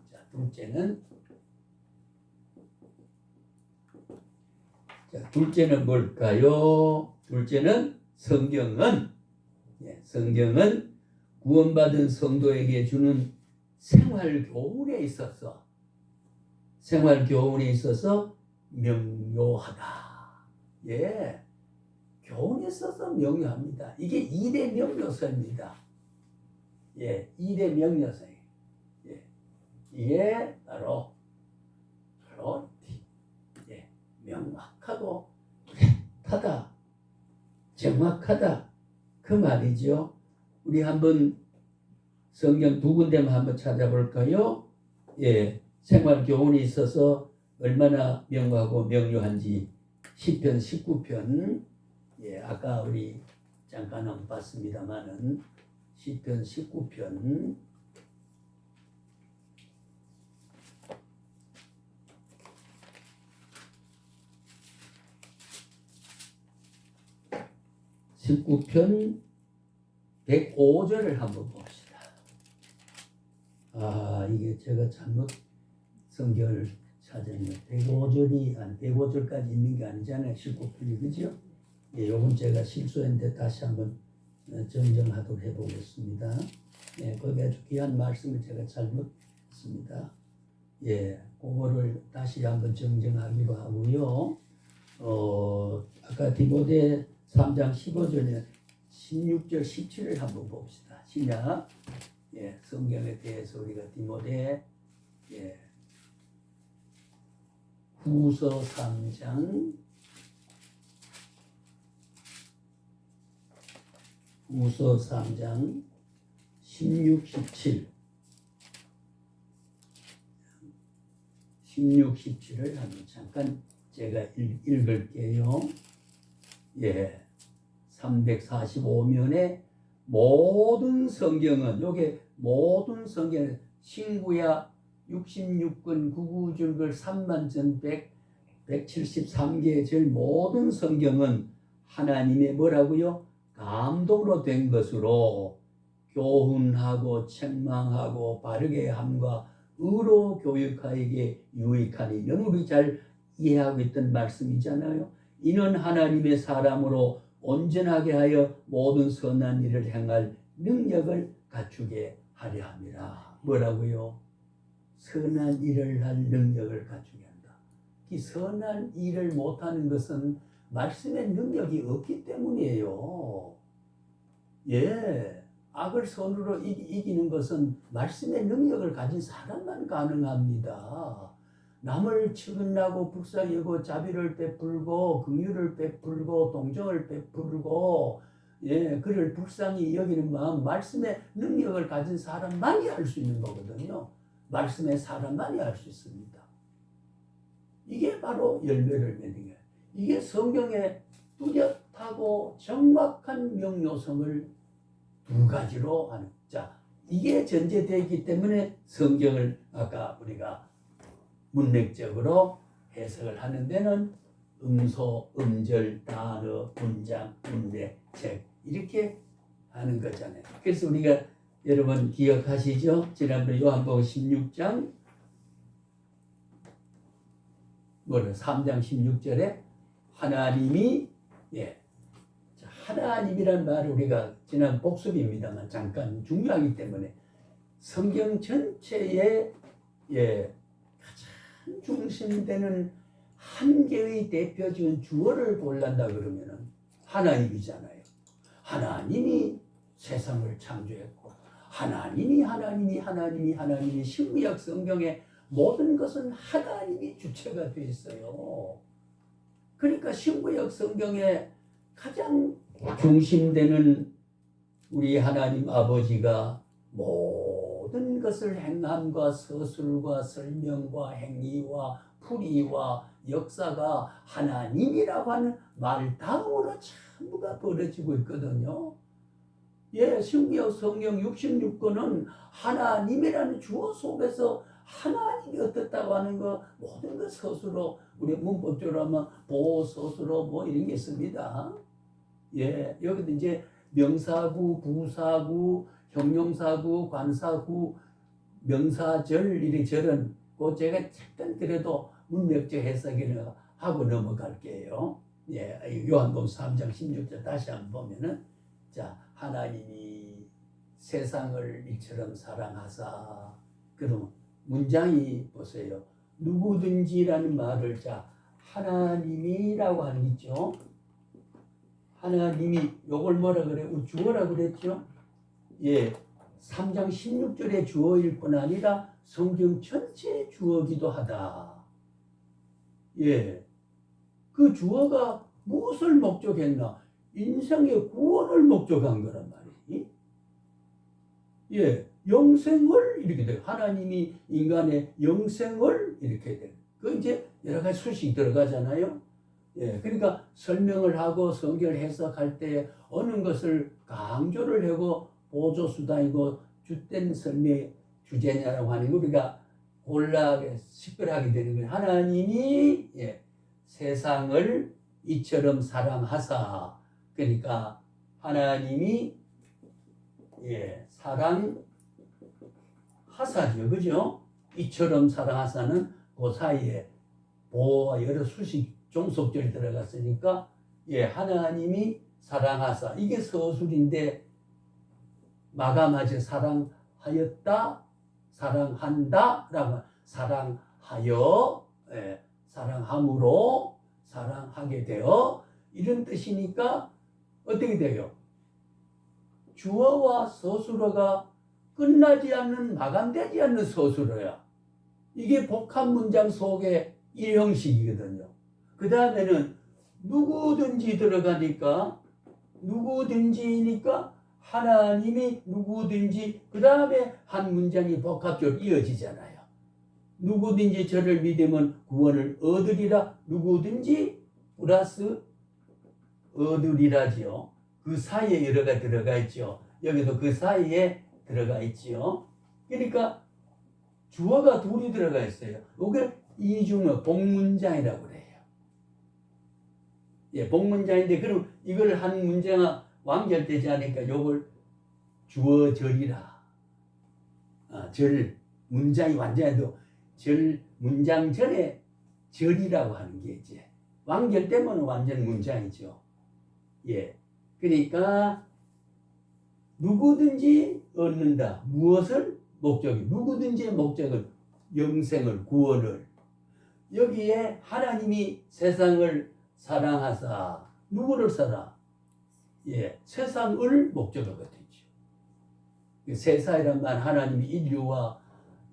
둘째는 뭘까요? 둘째는 성경은 구원받은 성도에게 주는 생활 교훈에 있어서 명료하다. 예, 교훈에 있어서 명료합니다. 이게 일의 명료성입니다. 예, 일의 명료성. 예, 이게 바로 예, 명확하고 뚜렷하다, 정확하다 그 말이죠. 우리 한번 성경 두 군데만 한번 찾아볼까요? 예, 생활 교훈이 있어서 얼마나 명료하고 명료한지 시편 19편 예, 아까 우리 잠깐 한번 봤습니다만은 시편 19편 105절을 한번 봅시다. 아, 이게 제가 잘못 성경을 찾았네요. 105절까지 있는 게 아니잖아요. 19편이, 그죠? 예, 요건 제가 실수했는데 다시 한번 정정하도록 해보겠습니다. 예, 거기 아주 귀한 말씀을 제가 잘못했습니다. 예, 그거를 다시 한번 정정하기로 하고요. 아까 디모데 3장 15절에 16절 17을 한번 봅시다. 시작. 예, 성경에 대해서 우리가 디모데 후서 3장 16, 17을 한번 잠깐 제가 읽을게요. 예, 345면의 모든 성경은 요게 모든 성경은 신구약 66권 99절글 31,173개의 절 모든 성경은 하나님의 뭐라고요? 감동으로 된 것으로 교훈하고 책망하고 바르게 함과 의로 교육하에게 유익하니 이는 우리 잘 이해하고 있던 말씀이잖아요. 이는 하나님의 사람으로 온전하게 하여 모든 선한 일을 행할 능력을 갖추게 하려 함이라. 뭐라고요? 선한 일을 할 능력을 갖추게 한다. 이 선한 일을 못하는 것은 말씀의 능력이 없기 때문이에요. 예, 악을 선으로 이기는 것은 말씀의 능력을 가진 사람만 가능합니다. 남을 측은하고 불쌍히 여고 자비를 베풀고 긍휼을 베풀고 동정을 베풀고 예, 그를 불쌍히 여기는 마음, 말씀의 능력을 가진 사람만이 할 수 있는 거거든요. 말씀의 사람만이 할 수 있습니다. 이게 바로 열매를 맺는 거예요. 이게 성경의 뚜렷하고 정확한 명료성을 두 가지로 하는. 자, 이게 전제되기 때문에 성경을 아까 우리가 문맥적으로 해석을 하는 데는 음소, 음절, 단어, 문장, 문맥, 책 이렇게 하는 거잖아요. 그래서 우리가 여러분 기억하시죠? 지난번에 요한복음 16장 3장 16절에 하나님이 자, 하나님이란 말을 우리가 지난 복습입니다만 잠깐 중요하기 때문에 성경 전체에 가장 중심되는 한 개의 대표적인 주어를 골란다 그러면은 하나님이잖아요. 하나님이 세상을 창조했고 하나님이 신구약 성경에 모든 것은 하나님이 주체가 되어 있어요. 그러니까 신구약 성경에 가장 중심되는 우리 하나님 아버지가 모든 것을 행함과 서술과 설명과 행위와 풀이와 역사가 하나님이라고 하는 말 다음으로 전부가 벌어지고 있거든요. 신구약 성경 66권은 하나님이라는 주어 속에서 하나님이 어떻다고 하는 거 모든 것 서술로 우리 문법적으로 하면 보호 서술로 뭐 이런 게 있습니다. 여기도 이제 명사구, 부사구, 형용사구, 관사구, 명사절 이런 절은 그 제가 잠깐 그래도 문맥적 해석을 하고 넘어갈게요. 요한복음 3장 16절 다시 한번 보면은 자 하나님이 세상을 이처럼 사랑하사 그럼 문장이 보세요. 누구든지라는 말을 자 하나님이라고 하는 있죠. 하나님이 요걸 뭐라 그래? 주어라 그랬죠. 3장 16절의 주어일 뿐 아니라 성경 전체의 주어기도 하다. 그 주어가 무엇을 목적했나? 인생의 구원을 목적한 거란 말이지. 영생을 이렇게 돼요. 하나님이 인간의 영생을 이렇게 돼요. 그 이제 여러 가지 수식이 들어가잖아요. 그러니까 설명을 하고 성경을 해석할 때 어느 것을 강조를 하고 보조수단이고 주된 설명의 주제냐라고 하는 거 우리가 골라 식별하게 되는 거예요. 하나님이 세상을 이처럼 사랑하사 그러니까 하나님이 사랑하사죠. 그죠? 이처럼 사랑하사는 그 사이에 보호와 여러 수식 종속절이 들어갔으니까 하나님이 사랑하사 이게 서술인데 마감하지 사랑하였다 사랑한다 라고 사랑하여 사랑함으로 사랑하게 되어 이런 뜻이니까 어떻게 돼요? 주어와 서술어가 끝나지 않는 마감되지 않는 서술어야. 이게 복합 문장 속의 이 형식이거든요. 그 다음에는 누구든지 들어가니까 누구든지니까 하나님이 누구든지 그 다음에 한 문장이 복합적으로 이어지잖아요. 누구든지 저를 믿으면 구원을 얻으리라. 누구든지 플러스 얻으리라죠. 그 사이에 여러 가지 들어가 있죠. 여기도 그 사이에 들어가 있죠. 그러니까 주어가 둘이 들어가 있어요. 이게 이중어 복문장이라고 그래요. 복문장인데 그럼 이걸 한 문장이 완결되지 않으니까 이걸 주어절이라. 절 문장이 완전해도 절 문장 전에 절이라고 하는 게 이제 완결되면 완전 문장이죠. 그러니까 누구든지 얻는다. 무엇을? 목적이. 누구든지의 목적은 영생을, 구원을. 여기에 하나님이 세상을 사랑하사 누구를 사랑? 세상을 목적으로 되죠. 세상이란 말 하나님이 인류와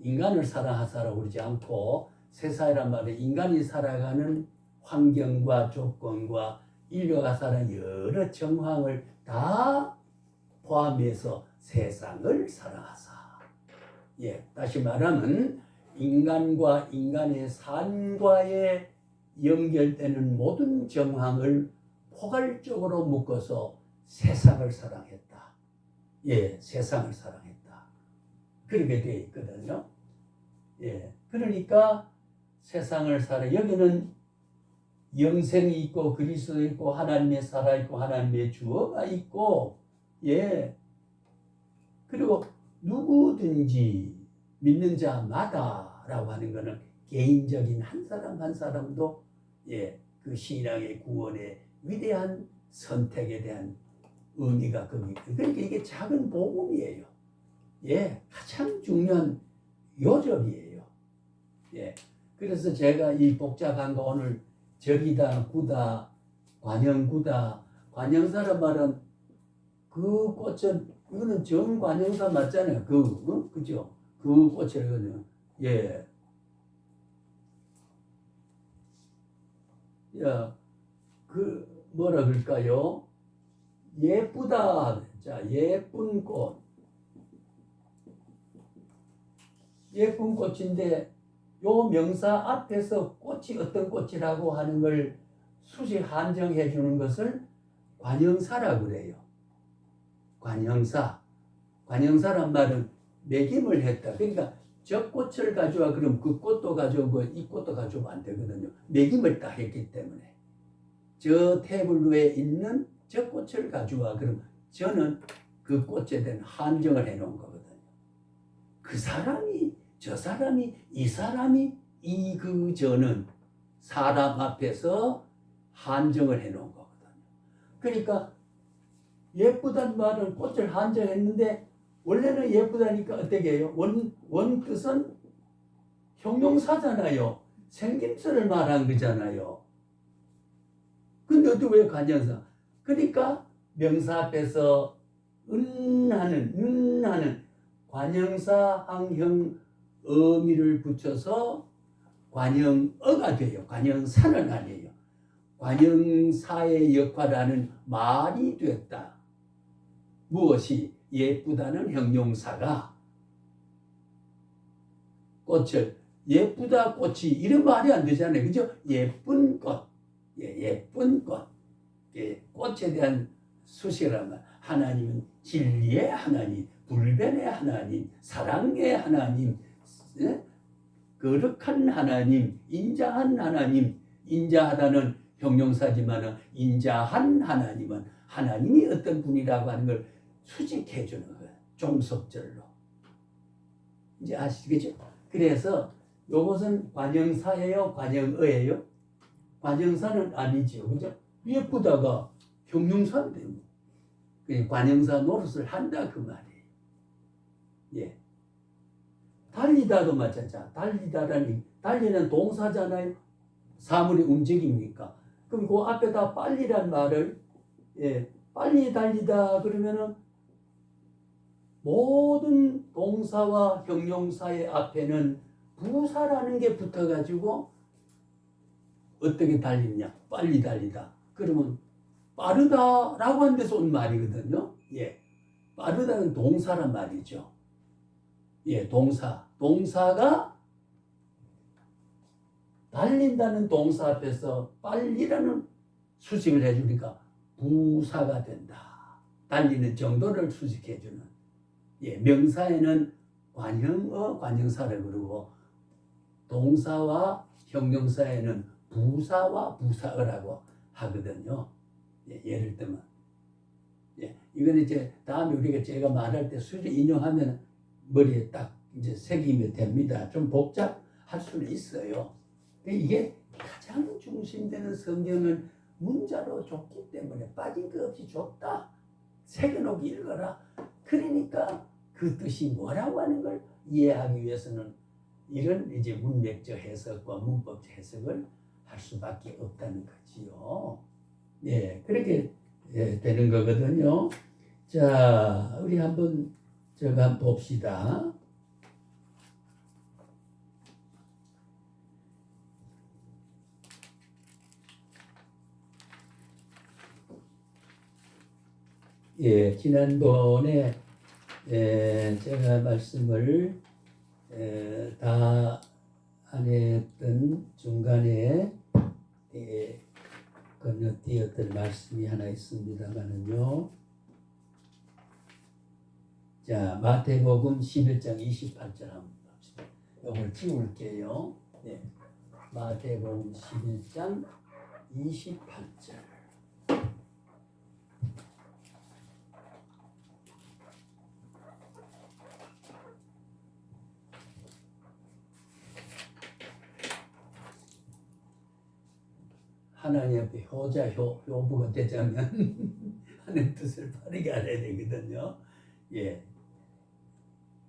인간을 사랑하사라고 그러지 않고 세상이란 말은 인간이 살아가는 환경과 조건과 인류가 사는 여러 정황을 다 포함해서 세상을 사랑하사. 다시 말하면 인간과 인간의 삶과의 연결되는 모든 정황을 포괄적으로 묶어서 세상을 사랑했다. 세상을 사랑했다. 그렇게 되어 있거든요. 그러니까 세상을 여기는 영생이 있고 그리스도 있고 하나님의 살아있고 하나님의 주어가 있고 예. 그리고 누구든지 믿는 자마다라고 하는 것은 개인적인 한 사람 한 사람도 예, 그 신앙의 구원의 위대한 선택에 대한 의미가 거기. 그러니까 이게 작은 복음이에요. 예, 가장 중요한 요절이에요. 예. 그래서 제가 이 복잡한 거 오늘 절이다, 구다, 관영구다, 관영사란 말은 그 꽃은 이거는 정관영사 맞잖아요. 그죠? 그 꽃이거든요. 예. 야, 그 뭐라 그럴까요? 예쁘다. 자, 예쁜 꽃. 예쁜 꽃인데 요 명사 앞에서 꽃이 어떤 꽃이라고 하는 걸 수시 한정해 주는 것을 관형사라고 그래요. 관형사. 관형사란 말은 매김을 했다. 그러니까 저 꽃을 가져와 그럼 그 꽃도 가져오고 이 꽃도 가져오면 안 되거든요. 매김을 딱 했기 때문에. 저 테이블 위에 있는 저 꽃을 가져와 그럼 저는 그 꽃에 대한 한정을 해 놓은 거거든요. 그 사람이 저 사람이 이 사람이 이 그 저는 사람 앞에서 한정을 해 놓은 거거든요. 그러니까 예쁘단 말은 꽃을 한정했는데 원래는 예쁘다니까 어떻게 해요? 원 뜻은 형용사잖아요. 생김새를 말한 거잖아요. 근데 또 왜 관형사? 그러니까 명사 앞에서 하는 관형사 항형 의미를 붙여서 관형어가 돼요. 관형사는 아니에요. 관형사의 역할하는 말이 됐다. 무엇이 예쁘다는 형용사가 꽃을 예쁘다 꽃이 이런 말이 안 되잖아요. 그죠? 예쁜 꽃, 예쁜 꽃, 꽃에 대한 수식이란 하나님은 진리의 하나님, 불변의 하나님, 사랑의 하나님, 거룩한 하나님, 인자한 하나님, 인자하다는 형용사지만 인자한 하나님은 하나님이 어떤 분이라고 하는 걸 수직해 주는 거예요. 종속절로. 이제 아시겠죠? 그래서 이것은 관형사예요? 관형어예요? 관형사는 아니죠. 그죠? 예쁘다가 형용사인데 관형사 노릇을 한다 그 말이에요. 예. 달리다도 마찬가지야. 달리는 동사잖아요. 사물이 움직입니까? 그럼 그 앞에다 빨리란 말을 빨리 달리다 그러면은 모든 동사와 형용사의 앞에는 부사라는 게 붙어가지고 어떻게 달리냐? 빨리 달리다. 그러면 빠르다라고 하는 데서 온 말이거든요. 예, 빠르다는 동사란 말이죠. 예, 동사가 달린다는 동사 앞에서 빨리라는 수식을 해주니까 부사가 된다. 달리는 정도를 수식해주는. 예, 명사에는 관형어, 관형사를 그러고 동사와 형용사에는 부사와 부사어라고 하거든요. 예, 예를 들면 이거는 이제 다음에 우리가 제가 말할 때 수지 인용하면 머리에 딱 이제 새기면 됩니다. 좀 복잡할 수는 있어요. 이게 가장 중심되는 성경은 문자로 줬기 때문에 빠진 것 없이 줬다. 새겨놓고 읽어라. 그러니까 그 뜻이 뭐라고 하는 걸 이해하기 위해서는 이런 이제 문맥적 해석과 문법적 해석을 할 수밖에 없다는 거지요. 예, 그렇게 되는 거거든요. 자, 우리 한번 봅시다. 예, 지난번에 제가 말씀을 다 안 했던 중간에 건너뛰었던 말씀이 하나 있습니다만은요. 자, 마태복음 11장 28절 한번 봅시다. 이걸 지울게요. 네. 마태복음 11장 28절. 하나님 앞에 효부가 되자면 하는 뜻을 바르게 알아야 되거든요. 예.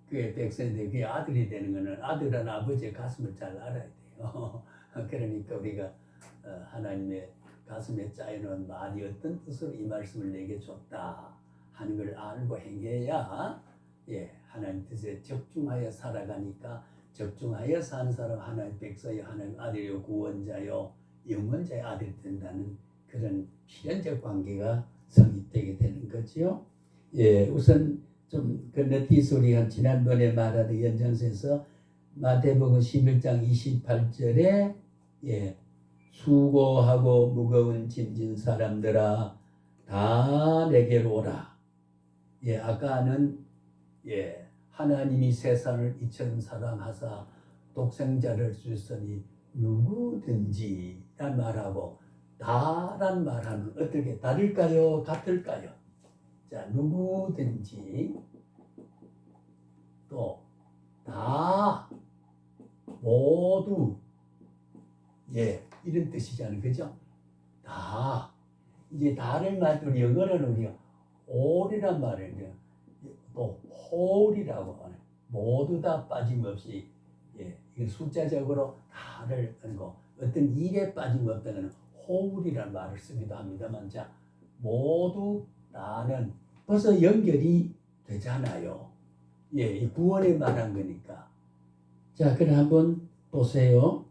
그의 백성인데 그의 아들이 되는 것은 아들은 아버지의 가슴을 잘 알아야 돼요. 그러니까 우리가 하나님의 가슴에 짜여놓은 말이 어떤 뜻으로 이 말씀을 내게 줬다 하는 걸 알고 행해야 예, 하나님 뜻에 적중하여 살아가니까 적중하여 산 사람 하나님 백성이요 하나님 아들이요 구원자요 영원자의 아들이 된다는 그런 필연적 관계가 성립되게 되는 거죠. 예, 우선 좀 건너뛰어서 우리가 지난번에 말하던 연장선에서 마태복음 11장 28절에 예, 수고하고 무거운 짐진 사람들아 다 내게로 오라. 예, 아까는 예, 하나님이 세상을 이처럼 사랑하사 독생자를 주셨으니 누구든지 란 말하고 다란 말하는 어떻게 다를까요? 같을까요? 자, 누구든지 또 다 모두 예, 이런 뜻이잖아요. 그죠? 다 이제 다를 말도 영어로는 우리가 all이란 말이에요. 또 whole이라고 하는 모두 다 빠짐없이 예, 이건 숫자적으로 다를 하는 거 어떤 일에 빠짐없다는 whole이란 말을 쓰기도 합니다만 자 모두 다는 벌써 연결이 되잖아요. 예, 이 구원에 말한 거니까. 자, 그럼 한번 보세요.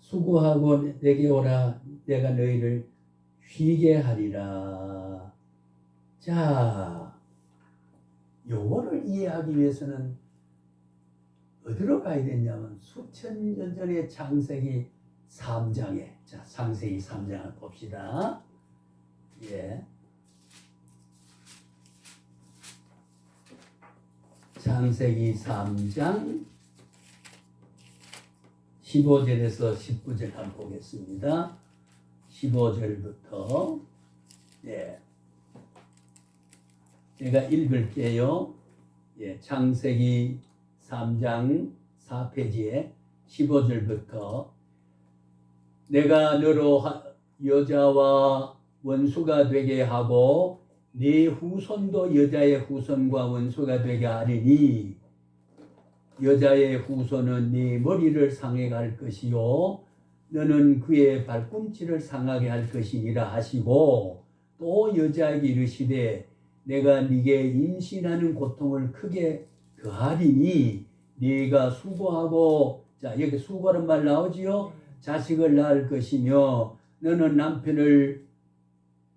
수고하고 내게 오라 내가 너희를 쉬게 하리라. 자, 요거를 이해하기 위해서는 어디로 가야 되냐면 수천 년 전의 창세기 3장에 자, 창세기 3장을 봅시다. 예. 창세기 3장 15절에서 19절 한번 보겠습니다. 15절부터 예. 제가 읽을게요. 예, 창세기 3장 4페이지에 15절부터 내가 너로 여자와 원수가 되게 하고 네 후손도 여자의 후손과 원수가 되게 하리니 여자의 후손은 네 머리를 상하게 할 것이요 너는 그의 발꿈치를 상하게 할 것이니라 하시고 또 여자에게 이르시되 내가 네게 임신하는 고통을 크게 더하리니 네가 수고하고 자 여기 수고라는 말 나오지요. 자식을 낳을 것이며 너는 남편을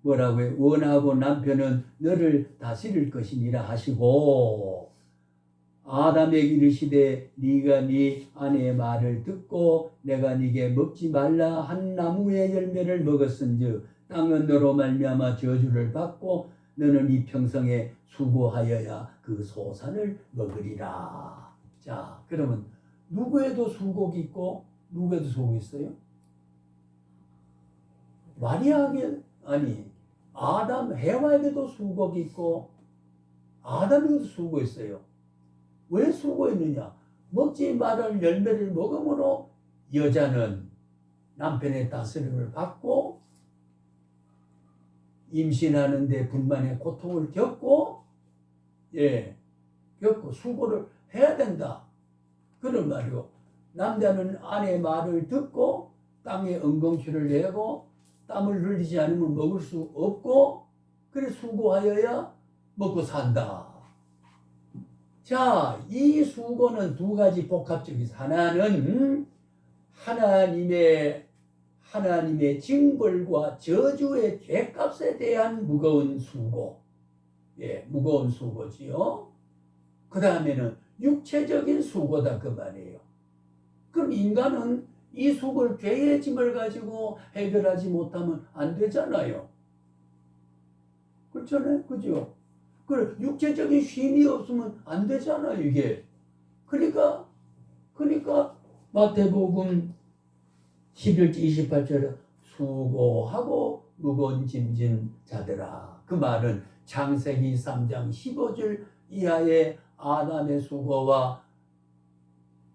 뭐라고요? 원하고 남편은 너를 다스릴 것이니라 하시고 아담에게 이르시되 네가 네 아내의 말을 듣고 내가 네게 먹지 말라 한 나무의 열매를 먹었은즉 땅은 너로 말미암아 저주를 받고 너는 이 평생에 수고하여야 그 소산을 먹으리라. 자, 그러면 누구에도 수고가 있고 누구에도 수고가 있어요? 마리아에게 아니 아담 해와에게도 수고가 있고 아담에게도 수고가 있어요. 왜 수고했느냐? 먹지 말을 열매를 먹음으로 여자는 남편의 다스림을 받고 임신하는데 분만의 고통을 겪고 예, 겪고 수고를 해야 된다. 그런 말이요. 남자는 아내의 말을 듣고 땅에 엉겅퀴를 내고 땀을 흘리지 않으면 먹을 수 없고 그래 수고하여야 먹고 산다. 자, 이 수고는 두 가지 복합적이죠. 하나는 하나님의 징벌과 저주의 죄값에 대한 무거운 수고. 예, 무거운 수고지요. 그 다음에는 육체적인 수고다 그 말이에요. 그럼 인간은 이 수고를 죄의 짐을 가지고 해결하지 못하면 안 되잖아요. 그렇잖아요. 그죠? 그 육체적인 쉼이 없으면 안 되잖아요, 이게. 그러니까 마태복음 11절 28절에 수고하고 무거운 짐진 자들아. 그 말은 창세기 3장 15절 이하의 아담의 수고와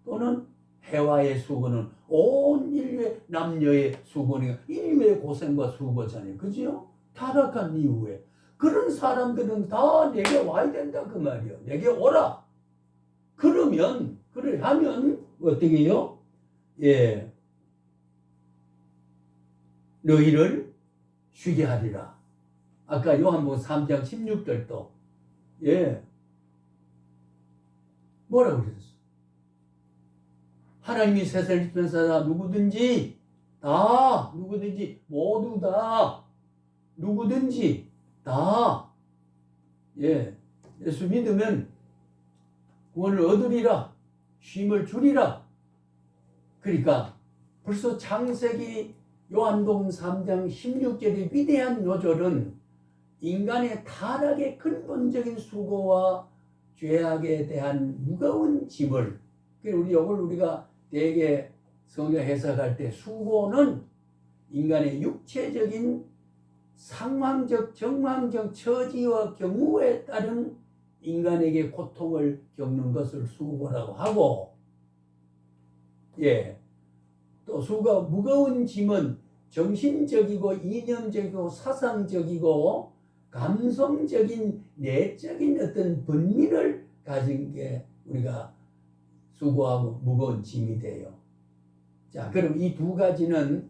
또는 해와의 수고는 온 인류의 남녀의 수고니까 인류의 고생과 수고잖아요. 그죠? 타락한 이후에 그런 사람들은 다 내게 와야 된다 그 말이요. 내게 오라. 그러면 그래 하면 어떻게 해요? 예, 너희를 쉬게 하리라. 아까 요한복음 3장 16절도 예, 뭐라고 그랬어? 하나님이 세상을 지면서 누구든지 다 누구든지 모두 다 누구든지 다 예, 예수 믿으면 구원을 얻으리라. 쉼을 주리라. 그러니까 벌써 창세기 요한복음 3장 16절의 위대한 요절은 인간의 타락의 근본적인 수고와 죄악에 대한 무거운 짐을 우리 이걸 우리가 대개 성경 해석할 때 수고는 인간의 육체적인 상황적 정황적 처지와 경우에 따른 인간에게 고통을 겪는 것을 수고라고 하고 예, 또 수고가 무거운 짐은 정신적이고 이념적이고 사상적이고 감성적인 내적인 어떤 번민을 가진 게 우리가 수고하고 무거운 짐이 돼요. 자, 그럼 이 두 가지는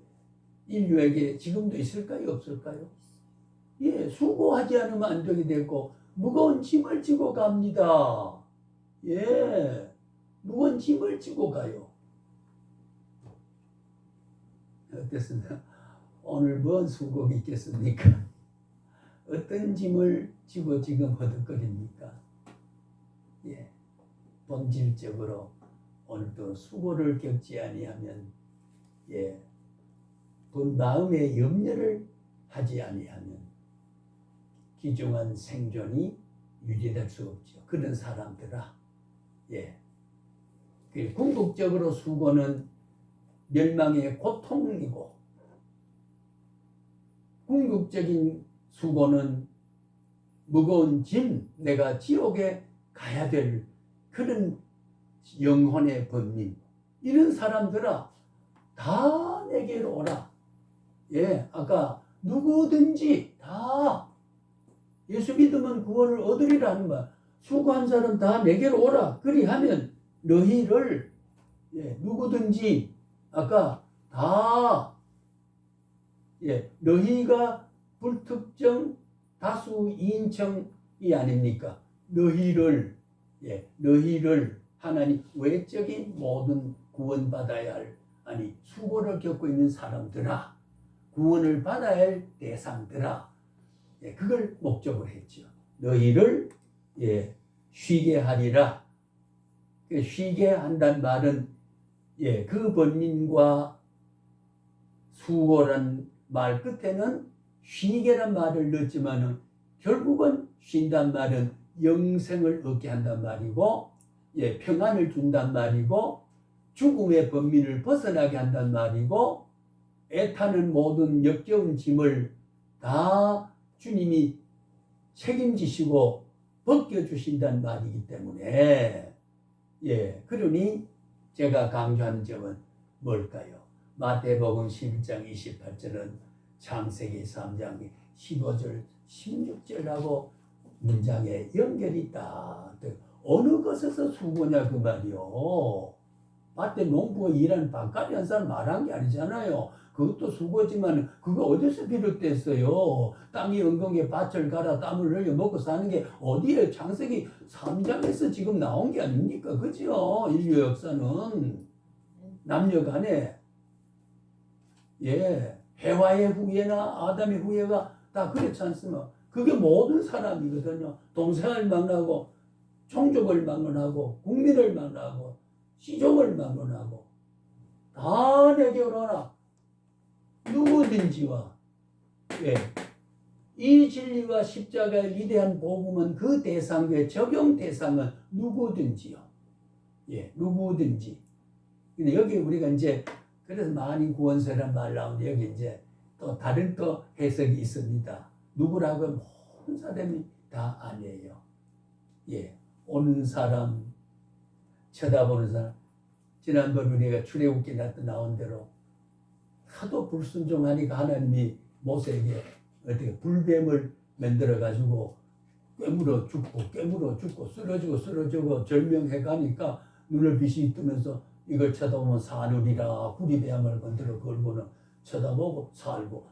인류에게 지금도 있을까요? 없을까요? 예, 수고하지 않으면 안 되게 되고 무거운 짐을 지고 갑니다. 예, 무거운 짐을 지고 가요. 어떻습니까? 오늘 뭔 수고가 있겠습니까? 어떤 짐을 지고 지금 허덕거립니까? 예, 본질적으로 오늘도 수고를 겪지 아니하면 예, 마음의 염려를 하지 아니하면 귀중한 생존이 유지될 수 없죠. 그런 사람들아, 예, 궁극적으로 수고는 멸망의 고통이고 궁극적인 수고는 무거운 짐, 내가 지옥에 가야 될 그런 영혼의 번민. 이런 사람들아 다 내게로 오라. 예, 아까 누구든지 다 예수 믿으면 구원을 얻으리라는 말. 수고한 사람 다 내게로 오라. 그리하면 너희를 예, 누구든지 아까 다 예, 너희가 불특정 다수 인칭이 아닙니까? 너희를 예, 너희를 하나님 외적인 모든 구원받아야 할 아니 수고를 겪고 있는 사람들아 구원을 받아야 할 대상들아 예, 그걸 목적으로 했죠. 너희를 예, 쉬게 하리라. 쉬게 한다는 말은 예, 그 번민과 수고란 말 끝에는 쉬게란 말을 넣지만은 결국은 쉰단 말은 영생을 얻게 한단 말이고 예, 평안을 준단 말이고 죽음의 번민을 벗어나게 한단 말이고 애타는 모든 역겨운 짐을 다 주님이 책임지시고 벗겨주신단 말이기 때문에 예, 그러니 제가 강조하는 점은 뭘까요? 마태복음 11장 28절은 창세기 3장 15절 16절하고 문장에 연결이 있다. 어느 것에서 수고냐 그 말이요. 밭에 농부가 일하는 밭갈이 한 사람 말한 게 아니잖아요. 그것도 수고지만 그거 어디서 비롯됐어요? 땅이 엉겅에 밭을 갈아 땀을 흘려 먹고 사는 게 어디에 창세기 3장에서 지금 나온 게 아닙니까? 그죠? 인류 역사는 남녀 간에 예, 해와의 후예나 아담의 후예가 다 그렇지 않습니까? 그게 모든 사람이거든요. 동생을 막론하고 종족을 막론하고 국민을 막론하고 시종을 막론하고 다 내게 오라. 누구든지와 예, 이 진리와 십자가의 위대한 복음은 그 대상의 적용 대상은 누구든지요. 예, 누구든지. 근데 여기 우리가 이제 그래서 많이 구원서란 말 나오는데 여기 이제 또 다른 또 해석이 있습니다. 누구라고 하면 모든 사람이 다 아니에요. 예, 오는 사람, 쳐다보는 사람. 지난번 우리가 출애굽기 나온 대로 하도 불순종하니까 하나님이 모세에게 어떻게 불뱀을 만들어 가지고 꿰물어 죽고 쓰러지고 절명해 가니까 눈을 비시 뜨면서 이걸 쳐다보면 사느리라 구리뱀을 건드려 걸고는 쳐다보고 살고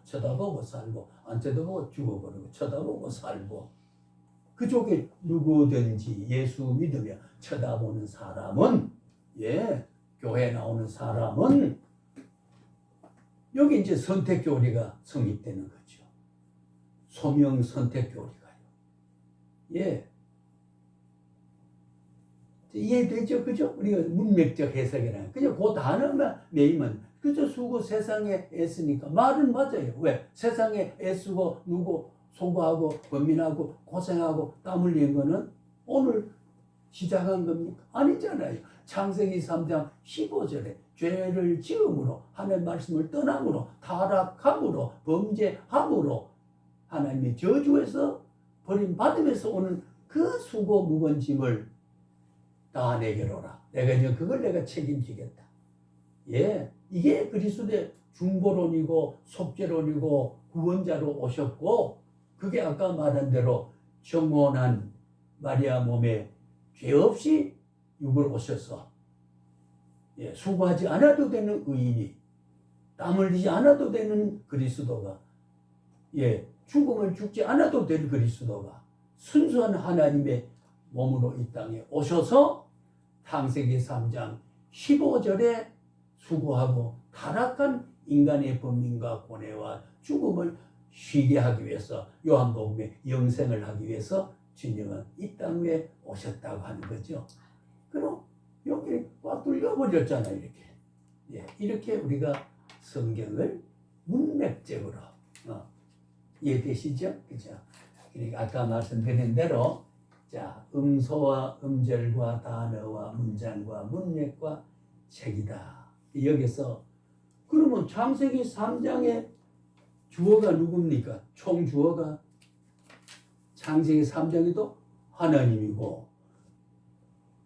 안 쳐다보고 죽어버리고 쳐다보고 살고 그쪽에 누구든지 예수 믿으며 쳐다보는 사람은 교회 나오는 사람은 여기 이제 선택 교리가 성립되는 거죠. 소명 선택 교리가요. 이해되죠? 그죠? 우리가 문맥적 해석이라는 그죠? 그 단어만 매이면 그저 수고 세상에 애쓰니까 말은 맞아요. 왜? 세상에 애쓰고 누구 수고하고 고민하고 고생하고 땀 흘린 거는 오늘 시작한 겁니까? 아니잖아요. 창세기 3장 15절에 죄를 지음으로 하나님의 말씀을 떠남으로 타락함으로 범죄함으로 하나님의 저주에서 버림받으면서 오는 그 수고 무거운 짐을 다 내게로 오라. 내가 이제 그걸 내가 책임지겠다. 이게 그리스도의 중보론이고 속죄론이고 구원자로 오셨고 그게 아까 말한 대로 정원한 마리아 몸에 죄 없이 육을 오셔서 수고하지 않아도 되는 의인이 땀 흘리지 않아도 되는 그리스도가 죽음을 죽지 않아도 될 그리스도가 순수한 하나님의 몸으로 이 땅에 오셔서 창세기 3장 15절에 수고하고 타락한 인간의 범민과 고뇌와 죽음을 쉬게 하기 위해서 요한복음에 영생을 하기 위해서 주님은 이 땅 위에 오셨다고 하는 거죠. 그럼 여기 꽉 뚫려버렸잖아요. 이렇게 우리가 성경을 문맥적으로 이해되시죠? 그죠? 그러니까 아까 말씀드린 대로 자, 음소와 음절과 단어와 문장과 문맥과 책이다. 여기서 그러면 창세기 3장의 주어가 누굽니까? 총 주어가 창세기 3장에도 하나님이고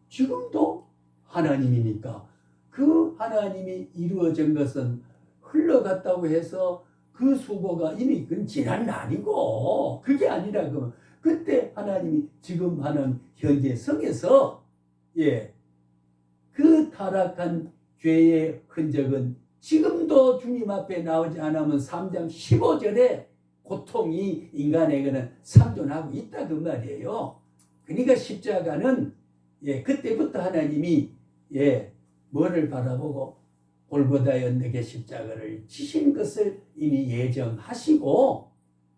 지금도 하나님이니까 그 하나님이 이루어진 것은 흘러갔다고 해서 그 수고가 이미 그건 지난 날이고 그게 아니라 그때 하나님이 지금 하는 현재 성에서 그 타락한 죄의 흔적은 지금도 주님 앞에 나오지 않으면 3장 15절에 고통이 인간에게는 상존하고 있다 그 말이에요. 그러니까 십자가는 그때부터 하나님이 뭐를 바라보고 골고다의 언덕의 십자가를 지신 것을 이미 예정하시고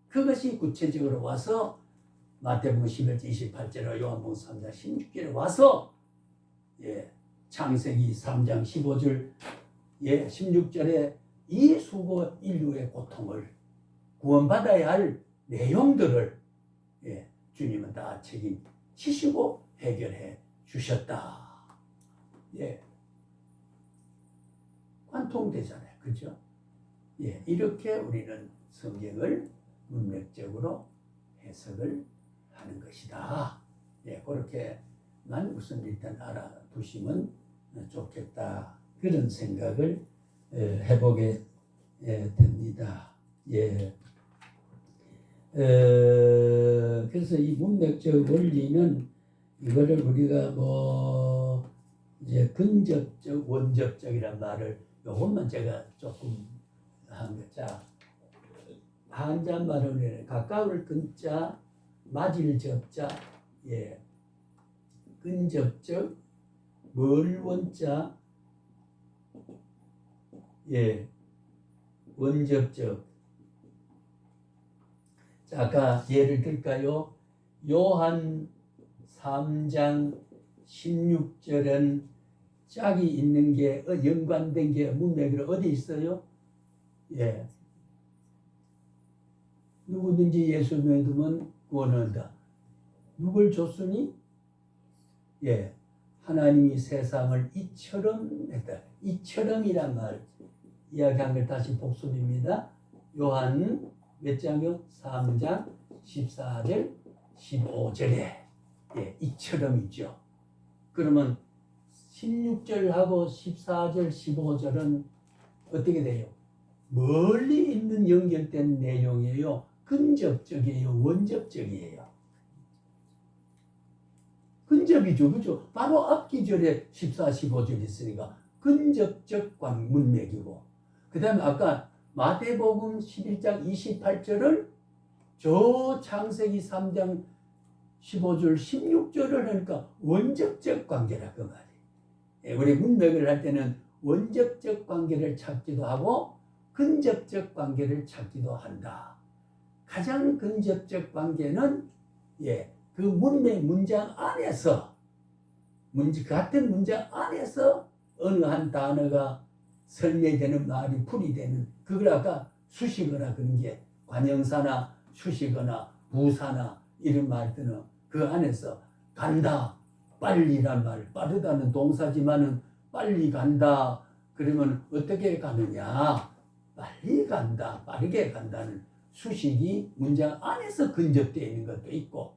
그것이 구체적으로 와서 마태복음 11장 28절과 요한복음 3장 16절에 와서 창세기 3장 15절 16절에 이 수고 인류의 고통을 구원받아야 할 내용들을 주님은 다 책임지시고 해결해 주셨다. 관통되잖아요. 그죠? 이렇게 우리는 성경을 문맥적으로 해석을 하는 것이다. 그렇게만 우선 일단 알아두시면 좋겠다. 그런 생각을 해보게 됩니다. 그래서 이 문맥적 원리는 이거를 우리가 이제 근접적, 원접적이란 말을 요것만 제가 조금 한 거. 자, 한자말은 가까울 근자, 맞을 접자, 근접적, 멀 원자, 원접적. 자, 아까 예를 들까요? 요한 3장 16절은 짝이 있는 게 연관된 게 문맥으로 어디 있어요? 누구든지 예수 믿으면 구원한다. 누굴 줬으니? 하나님이 세상을 이처럼 했다. 이처럼이란 말 이야기한 걸 다시 복습입니다. 요한 몇 장이요? 3장 14절 15절에 이처럼이죠. 그러면 16절하고 14절, 15절은 어떻게 돼요? 멀리 있는 연결된 내용이에요. 근접적이에요. 원접적이에요. 근접이죠. 그죠? 바로 앞기절에 14, 15절 있으니까 근접적 문맥이고, 그 다음에 아까 마태복음 11장 28절을 저 창세기 3장 15절, 16절을 하니까 원접적 관계라 그 말이에요. 예, 우리 문맥을 할 때는 원접적 관계를 찾기도 하고 근접적 관계를 찾기도 한다. 가장 근접적 관계는 그 문맥 문장 안에서 같은 문장 안에서 어느 한 단어가 설명되는 말이 풀이되는 그걸 아까 수식어라 그런 게 관형사나 수식어나 부사나 이런 말들은 그 안에서 간다 빨리란 말 빠르다는 동사지만은 빨리 간다 그러면 어떻게 가느냐 빨리 간다 빠르게 간다는 수식이 문장 안에서 근접되어 있는 것도 있고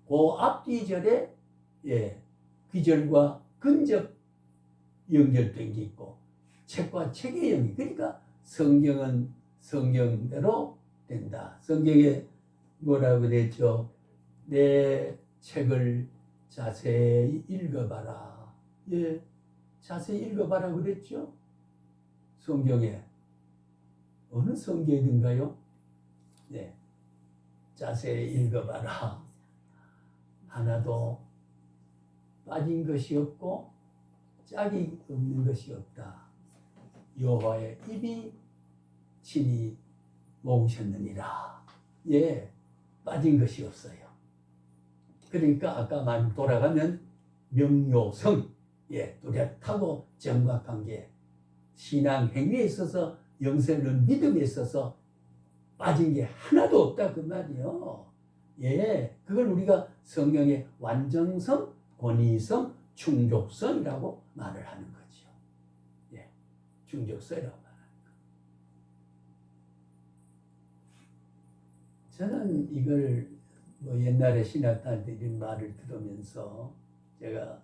그 앞뒤절에 귀절과 근접 연결된 게 있고 책과 책의 연결 그러니까 성경은 성경대로 된다. 성경에 뭐라고 그랬죠? 내 책을 자세히 읽어봐라. 예, 자세히 읽어봐라 그랬죠? 성경에 어느 성경인가요? 네, 자세히 읽어봐라. 하나도 빠진 것이 없고 짝이 없는 것이 없다. 여호와의 입이 친히 모으셨느니라. 예, 빠진 것이 없어요. 그러니까 아까 말 돌아가면 명료성, 뚜렷하고 정확한 게 신앙 행위에 있어서 영생은 믿음에 있어서 빠진 게 하나도 없다 그 말이요. 예, 그걸 우리가 성경의 완전성, 권위성, 충족성이라고 말을 하는 거죠. 예, 충족성이라고 말하는 거. 저는 이걸 뭐 옛날에 신학할 때 이런 말을 들으면서 제가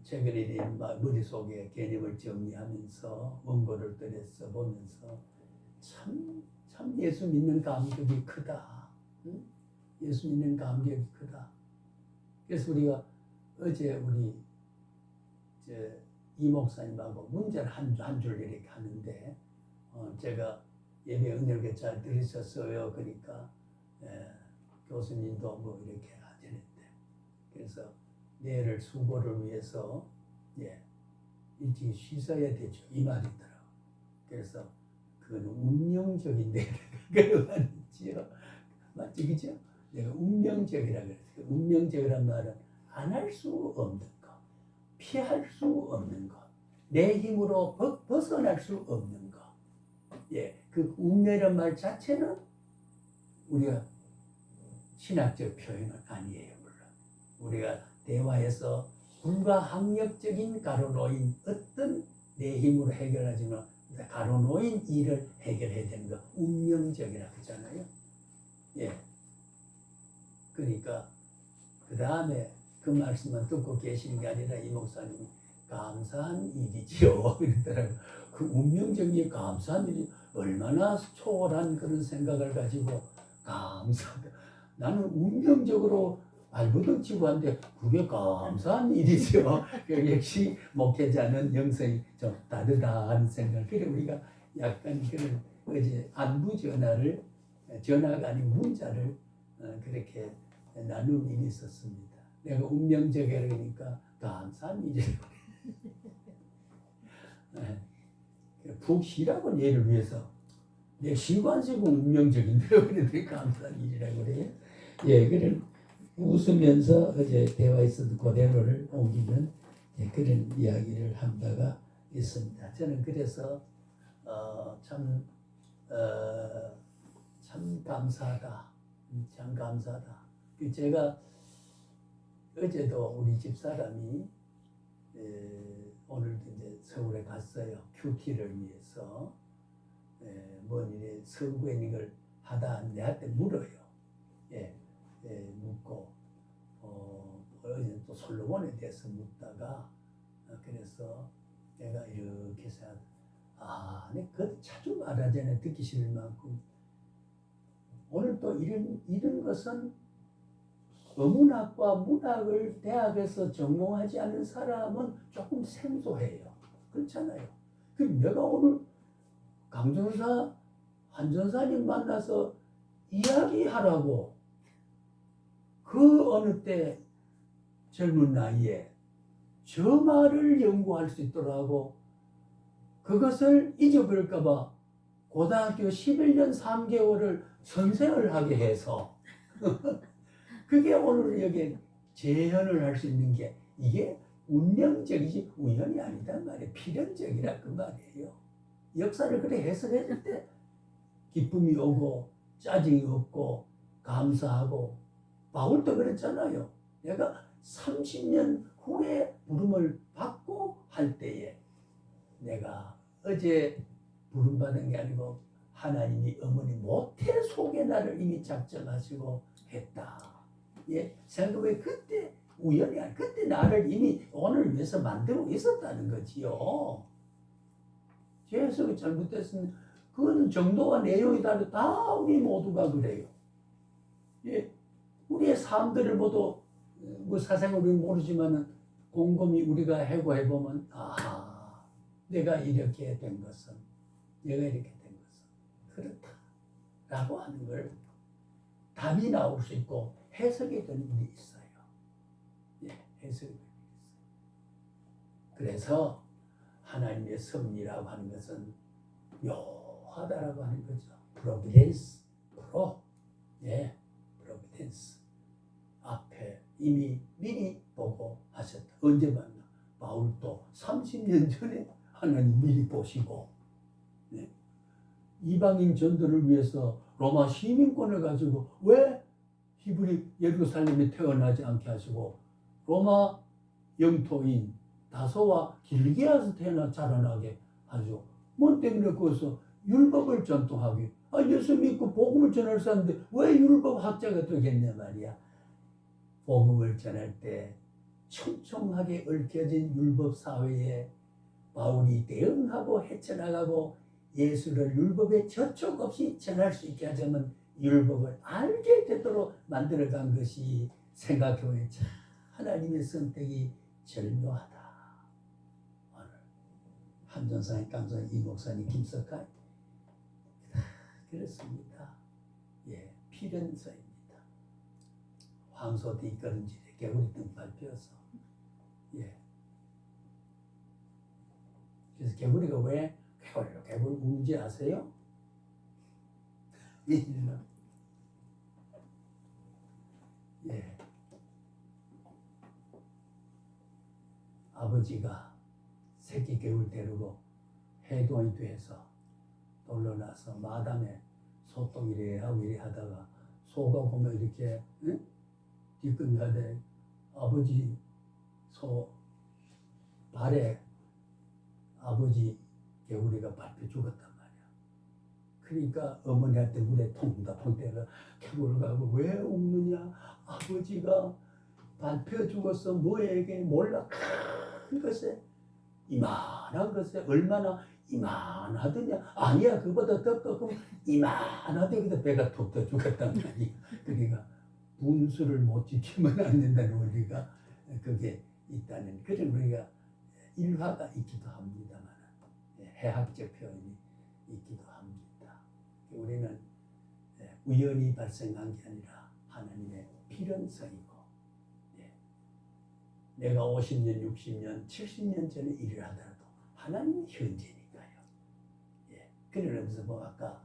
최근에 이런 머릿속에 개념을 정리하면서 원고를 들여서 보면서 참 예수 믿는 감격이 크다. 응? 예수 믿는 감격이 크다. 그래서 우리가 어제 우리 이 목사님하고 문제를 한 줄 이렇게 하는데 제가 예배 은혜를 잘 들으셨어요. 그러니까 교수님도 뭐 이렇게 하시는데 그래서 내일 수고를 위해서 일찍 씻어야 되죠. 이 말이더라고. 그래서 그건 운명적인 내일 그런 말이지요. 맞지 그죠? 내가 운명적이라 그랬어요. 운명적이란 말은 안 할 수 없는 것, 피할 수 없는 것, 내 힘으로 벗어날 수 없는 것. 그 운명이란 말 자체는 우리가 신학적 표현은 아니에요. 물론 우리가 대화에서 불가항력적인 가로놓인 어떤 내 힘으로 해결하지만 가로놓인 일을 해결해야 되는 거 운명적이라 그러잖아요. 그러니까 그 다음에 그 말씀만 듣고 계시는 게 아니라 이 목사님이 감사한 일이지요. 그러더라고요. 그 운명적인 감사한 일이 얼마나 초월한 그런 생각을 가지고 감사하다. 나는 운명적으로 발버둥 치고 하는데 그게 감사한 일이죠. 역시 목회자는 영성이 좀 다르다 하는 생각. 그래 우리가 약간 그런 어제 안부 전화가 아닌 문자를 그렇게 나눈 일이 있었습니다. 내가 운명적이라니까 감사한 일이라고. 푹 쉬라고 얘를 위해서. 내 시관식은 운명적인데 그래도 감사한 일이라고 그래요. 그런 웃으면서 어제 대화에서도 그대로를 옮기면 그런 이야기를 한 바가 있습니다. 저는 그래서 참 감사하다. 참 감사하다. 제가 어제도 우리 집사람이 오늘도 이제 서울에 갔어요. 큐티를 위해서. 뭔 일에 서구에 있는 걸 하다 내한테 물어요. 묻고 어제 또 솔로몬에 대해서 묻다가 그래서 내가 이렇게 해서 내가 그 자주 말하잖아요. 듣기 싫을 만큼. 오늘 또 이런 것은 어문학과 문학을 대학에서 전공하지 않은 사람은 조금 생소해요. 그렇잖아요. 그 내가 오늘 강전사 한전사님 만나서 이야기하라고 그 어느 때 젊은 나이에 저 말을 연구할 수 있더라고. 그것을 잊어버릴까봐 고등학교 11년 3개월을 선생을 하게 해서 그게 오늘 여기 재현을 할 수 있는 게 이게 운명적이지 우연이 아니단 말이에요. 필연적이라 그 말이에요. 역사를 그래 해석해 줄 때 기쁨이 오고 짜증이 없고 감사하고 바울도 그랬잖아요. 내가 30년 후에 부름을 받고 할 때에 내가 어제 부름받은 게 아니고 하나님이 어머니 모태 속에 나를 이미 작정하시고 했다. 예, 생각해 그때 우연이 아니 그때 나를 이미 오늘 위해서 만들고 있었다는 거지요. 제 해석이 잘못됐으면 그거는 정도와 내용이 다르 다 우리 모두가 그래요. 예, 우리의 삶들을 모두 뭐 사생을 우리는 모르지만은 곰곰이 우리가 해고해 보면 내가 이렇게 된 것은 그렇다라고 하는 걸 답이 나올 수 있고 해석이 되는 일이 있어요. 예, 해석이 되는 일이 있어요. 그래서 하나님의 섭리라고 하는 것은 묘하다라고 하는 거죠. 프로비덴스, 프로비덴스. 앞에 이미 미리 보고 하셨다. 언제 봤나? 바울도 30년 전에 하나님 미리 보시고 이방인 전도를 위해서 로마 시민권을 가지고 왜 히브리 예루살렘에 태어나지 않게 하시고 로마 영토인 다소와 길기아에서 자라나게 하죠. 뭐 때문에 거기서 율법을 전통하게 예수 믿고 복음을 전할 사람인데 왜 율법 학자가 되겠냐 말이야. 복음을 전할 때 촘촘하게 얽혀진 율법 사회에 바울이 대응하고 헤쳐나가고 예수를 율법에 저촉 없이 전할 수 있게 하자면 율법을 알게 되도록 만들어간 것이 생각해보면 참 하나님의 선택이 절묘하다. 오늘 한전사님, 강사님, 이 목사님, 김석환 그렇습니다. 예, 필연서입니다. 황소 뒷걸음질에 개구리 등발 펴서 그래서 개구리가 왜 개구리 우는지 아세요? 아버지가 새끼 개구리 데리고 해동이 돼서 놀러나서 마담에 소똥 이래 하고 이래 하다가 소가 보면 이렇게 뒤끝나대 아버지 소 발에 아버지 개구리가 밟혀 죽었단 말이야. 그러니까 어머니한테 물에 통다 때가 개구리가 왜 웃느냐? 아버지가 밟혀 죽었어. 뭐에게 몰라. 큰 것에 이만한 것에 얼마나 이만하더냐? 아니야, 그보다 더 크고 이만하더니 배가 툭 터 죽었단 말이야. 그러니까 분수를 못 지키면 안 된다는 원리가 그게 있다는 그런 우리가 일화가 있기도 합니다만 해학적 표현이 있기도 합니다. 우리는 우연히 발생한 게 아니라 하나님의 필연성이고 내가 50년, 60년, 70년 전에 일을 하더라도 하나님은 현재니까요. 그러면서 뭐 아까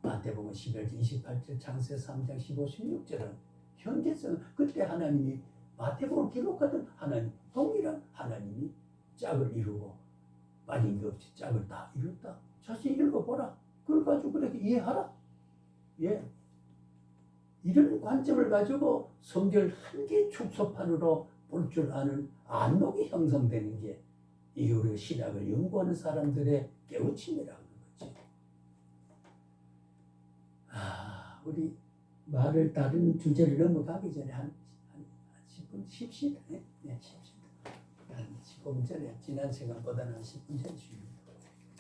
마태복음 11장 28절, 창세 3장 15, 16절은 현재성 그때 하나님이 마태복음 기록하던 하나님 동일한 하나님이 짝을 이루고 빠진 게 없이 짝을 다 이뤘다. 자세히 읽어보라. 그걸 가지고 그렇게 이해하라. 이런 관점을 가지고 성경을 한 개의 축소판으로 볼 줄 아는 안목이 형성되는 게 이게 우리 신학을 연구하는 사람들의 깨우침이라는 거지. 우리 말을 다른 주제를 넘어가기 전에 한 10분 쉽시다. 쉽시다. 한 15분 전에 지난 시간보다는 10분 전에 쉬고